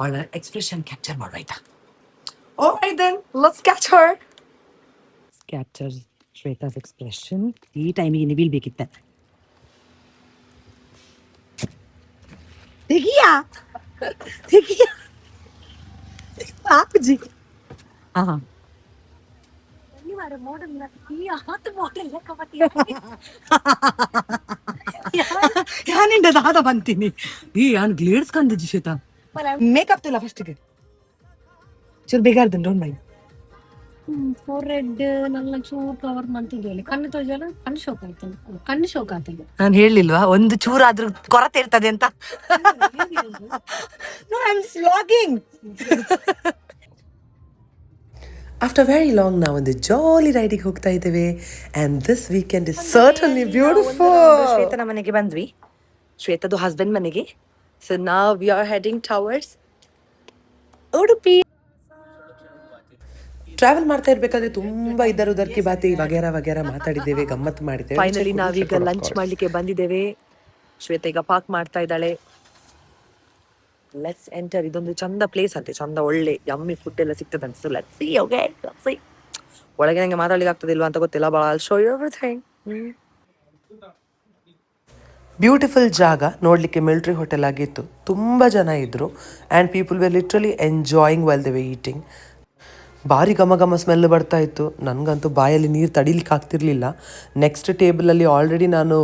ಅವಳ ಎಕ್ಸ್ಪ್ರೆಷನ್ ಕ್ಯಾಪ್ಚರ್ ಮಾಡ್ಬೇಕಾ? Alright then, let's catch her. Capture Shweta's expression. ಈ ಟೈಮಿಗೆ ನಿಲ್ಬೇಕಿತ್ತ. ತೆಗಿಯಾ ಪಾಪುಜಿ. ಯಾನಿಂದ ದಾದ ಬಂತೀನಿ ಈ ಯಾನ್ ಗ್ಲೇಡ್ಸ್ ಕಂದಿಜ್ಜಿ ಶ್ವೇತಾ. ಮೇಕಪ್ ತಿಲ್ಲ ಫಸ್ಟಿಗೆ ಚೂರು ಬೇಕಾರ್ದು ಡೋಂಟ್ ಮೈಂಡ್. ಫೋರ್ಹೆಡ್ ನನ್ನ ಚೂರು ಕವರ್ ಮಾಡ್ತಿದ್ವಿ. ಕಣ್ಣು ತೋಜಲ್ಲ, ಕಣ್ಣು ಶೋಕ್ ಆಗ್ತದೆ. ನಾನು ಹೇಳಿಲ್ವಾ ಒಂದು ಚೂರಾದ್ರೂ ಕೊರತೆ ಇರ್ತದೆ ಅಂತ. No, I'm vlogging. After very long now ಒಂದು ಜಾಲಿ ರೈಡಿಗೆ ಹೋಗ್ತಾ ಇದ್ದೇವೆ and this weekend is certainly beautiful. ಶ್ವೇತನ ಮನೆಗೆ ಬಂದ್ವಿ, ಶ್ವೇತದು ಹಸ್ಬೆಂಡ್ ಮನೆಗೆ. So now we are heading towards Udupi. Travel ಮಾಡ್ತಾ ಇರ್ಬೇಕಾದ್ರೆ ತುಂಬಾ ಇದರ ಉದರ್ಕಿ ಬಾತಿ ವಗೇರ ಮಾತಾಡಿದ್ದೇವೆ, ಗಮ್ಮತ್ ಮಾಡಿದ್ದೇವೆ. ಫೈನಲಿ ನಾವೀಗ ಲಂಚ್ ಮಾಡ್ಲಿಕ್ಕೆ ಬಂದಿದ್ದೇವೆ. ಶ್ವೇತ ಈಗ ಪಾಕ್ ಮಾಡ್ತಾ ಇದ್ದಾಳೆ. Let's enter. ಇದೊಂದು ಚಂದ ಪ್ಲೇಸ್ ಅಂತೆ, ಚಂದ ಒಳ್ಳೆ ಯಮ್ಮಿ ಫುಡ್ ಎಲ್ಲ ಸಿಗ್ತದೆ ಅಂತ. So let's see. Okay, let's see. ಒಳಗೆ ನಂಗೆ ಮಾತಾಡ್ಲಿಕ್ಕೆ ಆಗ್ತದಿಲ್ವಾ ಅಂತ ಗೊತ್ತಿಲ್ಲ, but I'll show you everything. Beautiful ಜಾಗ ನೋಡಲಿಕ್ಕೆ. ಮಿಲಿಟರಿ ಹೋಟೆಲ್ ಆಗಿತ್ತು, ತುಂಬ ಜನ ಇದ್ದರು and people were literally enjoying well they were eating. ಭಾರಿ ಘಮ ಸ್ಮೆಲ್ ಬರ್ತಾ ಇತ್ತು. ನನಗಂತೂ ಬಾಯಲ್ಲಿ ನೀರು ತಡಿಲಿಕ್ಕೆ ಆಗ್ತಿರ್ಲಿಲ್ಲ. ನೆಕ್ಸ್ಟ್ ಟೇಬಲಲ್ಲಿ ಆಲ್ರೆಡಿ ನಾನು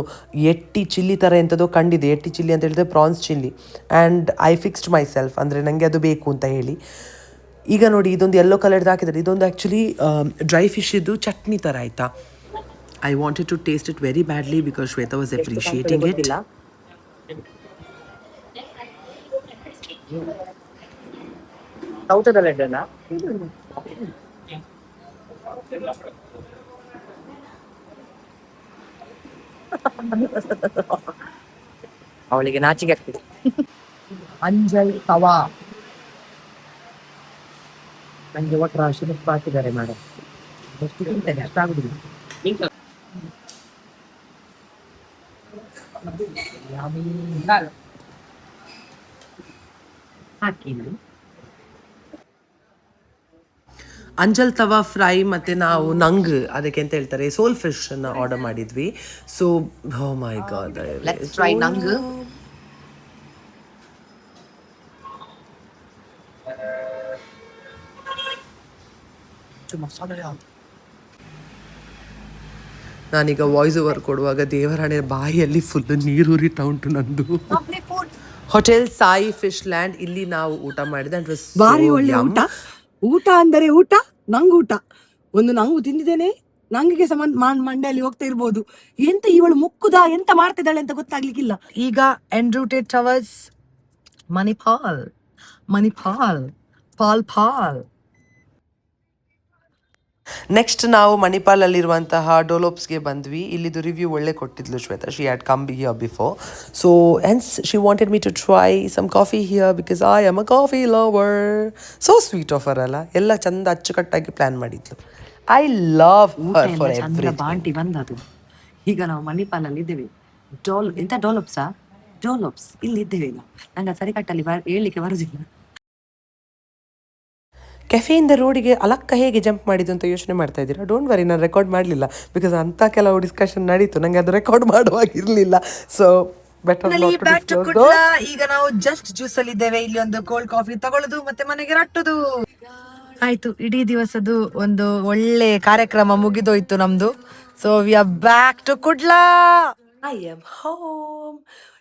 ಎಟ್ಟಿ ಚಿಲ್ಲಿ ಥರ ಎಂಥದೋ ಕಂಡಿದ್ದೆ. ಎಟ್ಟಿ ಚಿಲ್ಲಿ ಅಂತ ಹೇಳಿದ್ರೆ prawns chilli, and I fixed myself, ಅಂದರೆ ನನಗೆ ಅದು ಬೇಕು ಅಂತ ಹೇಳಿ. ಈಗ ನೋಡಿ ಇದೊಂದು ಯೆಲ್ಲೋ ಕಲರ್ದು ಹಾಕಿದ್ದಾರೆ. ಇದೊಂದು ಆ್ಯಕ್ಚುಲಿ ಡ್ರೈ ಫಿಶ್ದು ಚಟ್ನಿ ಥರ ಆಯಿತಾ. I wanted to taste it very badly because Shweta was appreciating it. ಅವಳಿಗೆ ನಾಚಿಕೆ ಆಗ್ತಿದೆ. ಅಂಜಲ್ ತವಾ ನಂಗೆ ಒಟ್ಟು ರಾಶಿ ಹಾಕಿದ್ದಾರೆ ಮೇಡಮ್. ಎಷ್ಟು ತಿಂತೇನೆ ಅಷ್ಟಾಗುದಿಲ್ಲ. ಹಾಕಿ ಅಂಜಲ್ ತವಾ ಫ್ರೈ ಮತ್ತು ನಾವು ನಂಗ್ ಅದಕ್ಕೆ ಅಂತ ಹೇಳ್ತಾರೆ ಸೋಲ್ ಫಿಶನ್ನು ಆರ್ಡರ್ ಮಾಡಿದ್ವಿ. So oh my God, let's try ನಂಗ್. ನಾನೀಗ ವಾಯ್ಸ್ ಓವರ್ ಕೊಡುವಾಗ ದೇವರಾಣೆ ಬಾಯಿಯಲ್ಲಿ ಫುಲ್ ನೀರೂರಿತಾ ಉಂಟು ನಂದು. ಹೋಟೆಲ್ ಸಾಯಿ ಫಿಶ್ ಲ್ಯಾಂಡ್, ಇಲ್ಲಿ ನಾವು ಊಟ ಮಾಡಿದೆ. ಭಾರಿ ಒಳ್ಳೆ ಊಟ. ಊಟ ಅಂದರೆ ಊಟ, ನಂಗೂಟ. ಒಂದು ನಂಗು ತಿಂದಿದ್ದೇನೆ, ನಂಗಿಗೆ ಸಮ ಮಂಡೆಯಲ್ಲಿ ಹೋಗ್ತಾ ಇರ್ಬೋದು. ಎಂತ ಇವಳು ಮುಕ್ಕುದ ಎಂತ ಮಾಡ್ತಿದ್ದಾಳೆ ಅಂತ ಗೊತ್ತಾಗ್ಲಿಕ್ಕಿಲ್ಲ. ಈಗ en route towards Manipal. ಪಾಲ್. ನೆಕ್ಸ್ಟ್ ನಾವು ಮಣಿಪಾಲಲ್ಲಿರುವಂತಹ ಡೋಲೋಪ್ಸ್ಗೆ ಬಂದ್ವಿ. ಇಲ್ಲಿದು ರಿವ್ಯೂ ಒಳ್ಳೆ ಕೊಟ್ಟಿದ್ಲು Shweta. She had come here before, so hence she wanted me to try some coffee here because I am a coffee lover. So sweet of her ಅಲ್ಲ, ಎಲ್ಲ ಚಂದ ಅಚ್ಚುಕಟ್ಟಾಗಿ ಪ್ಲಾನ್ ಮಾಡಿದ್ಲು. I love her for everything. ಬಾಂಟಿ ಬಂದದು. ಈಗ ನಾವು ಮಣಿಪಾಲಲ್ಲಿ ಇದ್ದೇವೆ. ಡೋಲೋಪ್ಸ್ ಇಲ್ಲಿ ಇದ್ದೇವೆ. ಈಗ ನಂಗೆ ಸರಿ ಕಟ್ಟಲ್ಲಿ ಹೇಳಲಿಕ್ಕೆ ಬರುದಿಲ್ಲ. ಕೆಫೆಯಿಂದ ರೋಡಿಗೆ ಅಲಕ್ಕ ಹೇಗೆ ಜಂಪ್ ಮಾಡಿದ್ದು ಅಂತ ಯೋಚನೆ ಮಾಡ್ತಾ ಇದ್ದೀರಾ? ಡೋಂಟ್ ವರಿ, ನಾನು ರೆಕಾರ್ಡ್ ಮಾಡಲಿಲ್ಲ ಬಿಕಾಸ್ ಅಂಥ ಕೆಲವು ಡಿಸ್ಕಷನ್ ನಡೀತು, ನನಗೆ ಅದು ರೆಕಾರ್ಡ್ ಮಾಡುವಾಗಿರಲಿಲ್ಲ. So better not to disclose. ಈಗ ನಾವು ಜಸ್ಟ್ ಜ್ಯೂಸ್ ಅಲ್ಲಿ ಇದ್ದೇವೆ. ಇಲ್ಲಿ ಒಂದು ಕೋಲ್ಡ್ ಕಾಫಿ ತಗೊಳ್ಳೋದು ಮತ್ತೆ ಮನೆಗೆ ರಟ್ಟುದು ಆಯ್ತು. ಇಡೀ ದಿವಸದ್ದು ಒಂದು ಒಳ್ಳೆ ಕಾರ್ಯಕ್ರಮ ಮುಗಿದೋಯ್ತು ನಮ್ದು. So we are back to Kudla. I am home.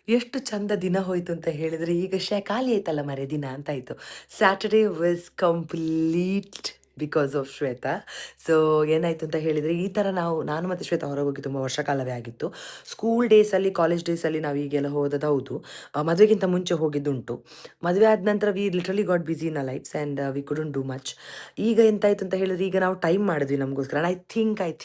ಎಷ್ಟು ಚಂದ ದಿನ ಹೋಯ್ತು ಅಂತ ಹೇಳಿದ್ರೆ ಈಗ ಖಾಲಿ ಆಯ್ತಲ್ಲ ಮರೆ ದಿನ ಅಂತ ಆಯ್ತು. Saturday was complete because of Shweta. So ಏನಾಯ್ತು ಅಂತ ಹೇಳಿದ್ರೆ ಈ ಥರ ನಾನು ಮತ್ತು ಶ್ವೇತಾ ಹೊರಗೆ ಹೋಗಿ ತುಂಬ ವರ್ಷ ಕಾಲವೇ ಆಗಿತ್ತು. ಸ್ಕೂಲ್ ಡೇಸಲ್ಲಿ ಕಾಲೇಜ್ ಡೇಸಲ್ಲಿ ನಾವು ಈಗೆಲ್ಲ ಹೋದದ್ದು ಹೌದು. ಮದುವೆಗಿಂತ ಮುಂಚೆ ಹೋಗಿದ್ದುಂಟು. ಮದುವೆ ಆದ ನಂತರ we literally got busy in a lifes and we couldn't do much. ಈಗ ಎಂತಾಯ್ತು ಅಂತ ಹೇಳಿದ್ರೆ ಈಗ ನಾವು ಟೈಮ್ ಮಾಡಿದ್ವಿ ನಮಗೋಸ್ಕರ. I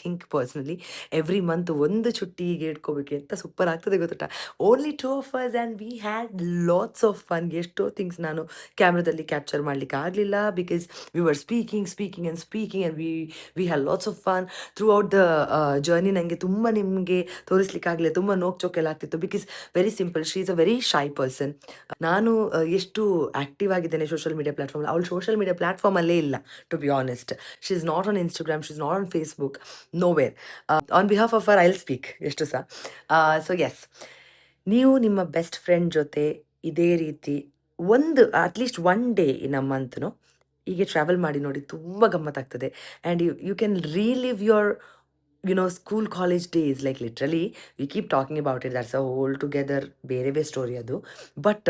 think personally every month ಒಂದು ಚುಟ್ಟಿ ಹೀಗೆ ಇಟ್ಕೋಬೇಕು ಅಂತ ಸೂಪರ್ ಆಗ್ತದೆ ಗೊತ್ತುಂಟ. Only 2 of us and we had lots of fun. ಎಷ್ಟೋ ಥಿಂಗ್ಸ್ ನಾನು ಕ್ಯಾಮ್ರಾದಲ್ಲಿ ಕ್ಯಾಪ್ಚರ್ ಮಾಡಲಿಕ್ಕೆ ಆಗಲಿಲ್ಲ because we were speaking and we had lots of fun throughout the journey. ನನಗೆ ತುಂಬ ನಿಮಗೆ ತೋರಿಸ್ಲಿಕ್ಕಾಗಲಿಲ್ಲ, ತುಂಬ ನೋಕ್ಚೋಕೆಲ್ಲ ಆಗ್ತಿತ್ತು because very simple, she is a very shy person. ನಾನು ಎಷ್ಟು ಆ್ಯಕ್ಟಿವ್ ಆಗಿದ್ದೇನೆ ಸೋಷಿಯಲ್ ಮೀಡಿಯಾ ಪ್ಲಾಟ್ಫಾರ್ಮ್, ಅವಳು ಸೋಷಿಯಲ್ ಮೀಡಿಯಾ ಪ್ಲಾಟ್ಫಾರ್ಮಲ್ಲೇ ಇಲ್ಲ to be honest. She is not on Instagram, she is not on Facebook, nowhere. On behalf of her I will speak ಎಷ್ಟು ಸಹ. So S, ನೀವು ನಿಮ್ಮ ಬೆಸ್ಟ್ ಫ್ರೆಂಡ್ ಜೊತೆ ಇದೇ ರೀತಿ ಅಟ್ಲೀಸ್ಟ್ 1 ಡೇ ಇನ್ ಅ ಮಂತ್ನು ಹೀಗೆ ಟ್ರಾವೆಲ್ ಮಾಡಿ ನೋಡಿ, ತುಂಬ ಗಮ್ಮತ್ತಾಗ್ತದೆ. And you can relive your school college days. Like literally we keep talking about it, that's a whole together ಬೇರೆ ಸ್ಟೋರಿ ಅದು. ಬಟ್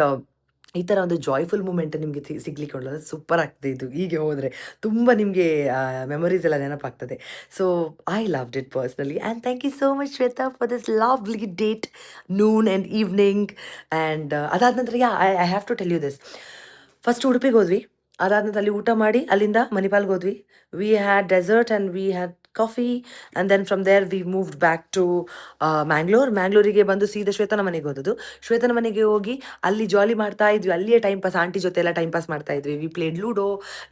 ಈ ಥರ ಒಂದು ಜಾಯ್ಫುಲ್ ಮೂಮೆಂಟ್ ನಿಮಗೆ ಸಿಗ್ಲಿಕ್ಕೆ ಉಳ್ಳದು ಸೂಪರ್ ಆಗ್ತದೆ. ಇದು ಹೀಗೆ ಹೋದರೆ ತುಂಬ ನಿಮಗೆ ಮೆಮೊರೀಸ್ ಎಲ್ಲ ನೆನಪಾಗ್ತದೆ. So I loved it personally and thank you so much Shweta for this lovely date, noon and evening. And ಅದಾದ ನಂತರ I have to tell you this. First ಉಡುಪಿಗೆ ಹೋದ್ವಿ, ಅದಾದ ನಂತರ ಅಲ್ಲಿ ಊಟ ಮಾಡಿ ಅಲ್ಲಿಂದ ಮಣಿಪಾಲ್ಗೆ ಹೋದ್ವಿ. We had dessert and we had coffee and then from there we moved back to ಮ್ಯಾಂಗ್ಳೂರಿಗೆ ಬಂದು ಸೀದಾ ಶ್ವೇತನ ಮನೆಗೆ ಹೋದದ್ದು. ಶ್ವೇತನ ಮನೆಗೆ ಹೋಗಿ ಅಲ್ಲಿ ಜಾಲಿ ಮಾಡ್ತಾ ಇದ್ವಿ, ಅಲ್ಲಿಯೇ ಟೈಮ್ ಪಾಸ್, ಆಂಟಿ ಜೊತೆ ಎಲ್ಲ ಟೈಮ್ ಪಾಸ್ ಮಾಡ್ತಾ ಇದ್ವಿ. We played ludo.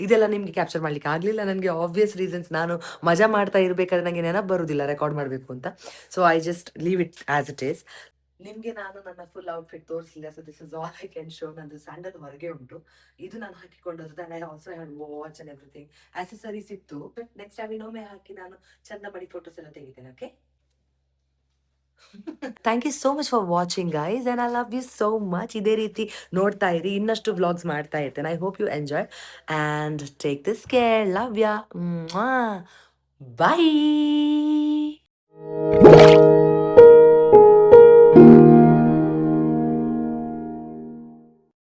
ಇದೆಲ್ಲ ನಿಮಗೆ ಕ್ಯಾಪ್ಚರ್ ಮಾಡ್ಲಿಕ್ಕೆ ಆಗಲಿಲ್ಲ ನನಗೆ, ಆಬ್ವಿಯಸ್ ರೀಸನ್ಸ್. ನಾನು ಮಜಾ ಮಾಡ್ತಾ ಇರಬೇಕಾದ್ರೆ ನನಗೆ ನೆನಪು ಬರೋದಿಲ್ಲ ರೆಕಾರ್ಡ್ ಮಾಡಬೇಕು ಅಂತ. So I just leave it as it is. ನಿಮಗೆ ನಾನು ನನ್ನ ಫುಲ್ ಔಟ್ಫಿಟ್ ತೋರಿಸಲಿಲ್ಲ. So this is all I can show. ನಂದು ಸ್ಯಾಂಡಲ್ ಹೊರಗೆ ಉಂಟು, ಇದು ನಾನು ಹಾಕಿಕೊಂಡದ್ದು. I also had watch and everything, accessories ಇತ್ತು. ಬಟ್ ನೆಕ್ಸ್ಟ್ ಟೈಮ್ ಇನ್ನೊಮ್ಮೆ ಹಾಕಿ ನಾನು ಚಂದ ಮಾಡಿ ಫೋಟೋಸ್ ಎಲ್ಲ ತೆಗಿತೇನೆ. Okay, thank you so much for watching guys and I love you so much. ಇದೇ ರೀತಿ ನೋಡ್ತಾ ಇರಿ, ಇನ್ನಷ್ಟು ವ್ಲಾಗ್ಸ್ ಮಾಡ್ತಾ ಇರ್ತೇನೆ. I hope you enjoy and take this care. Love ya, bye.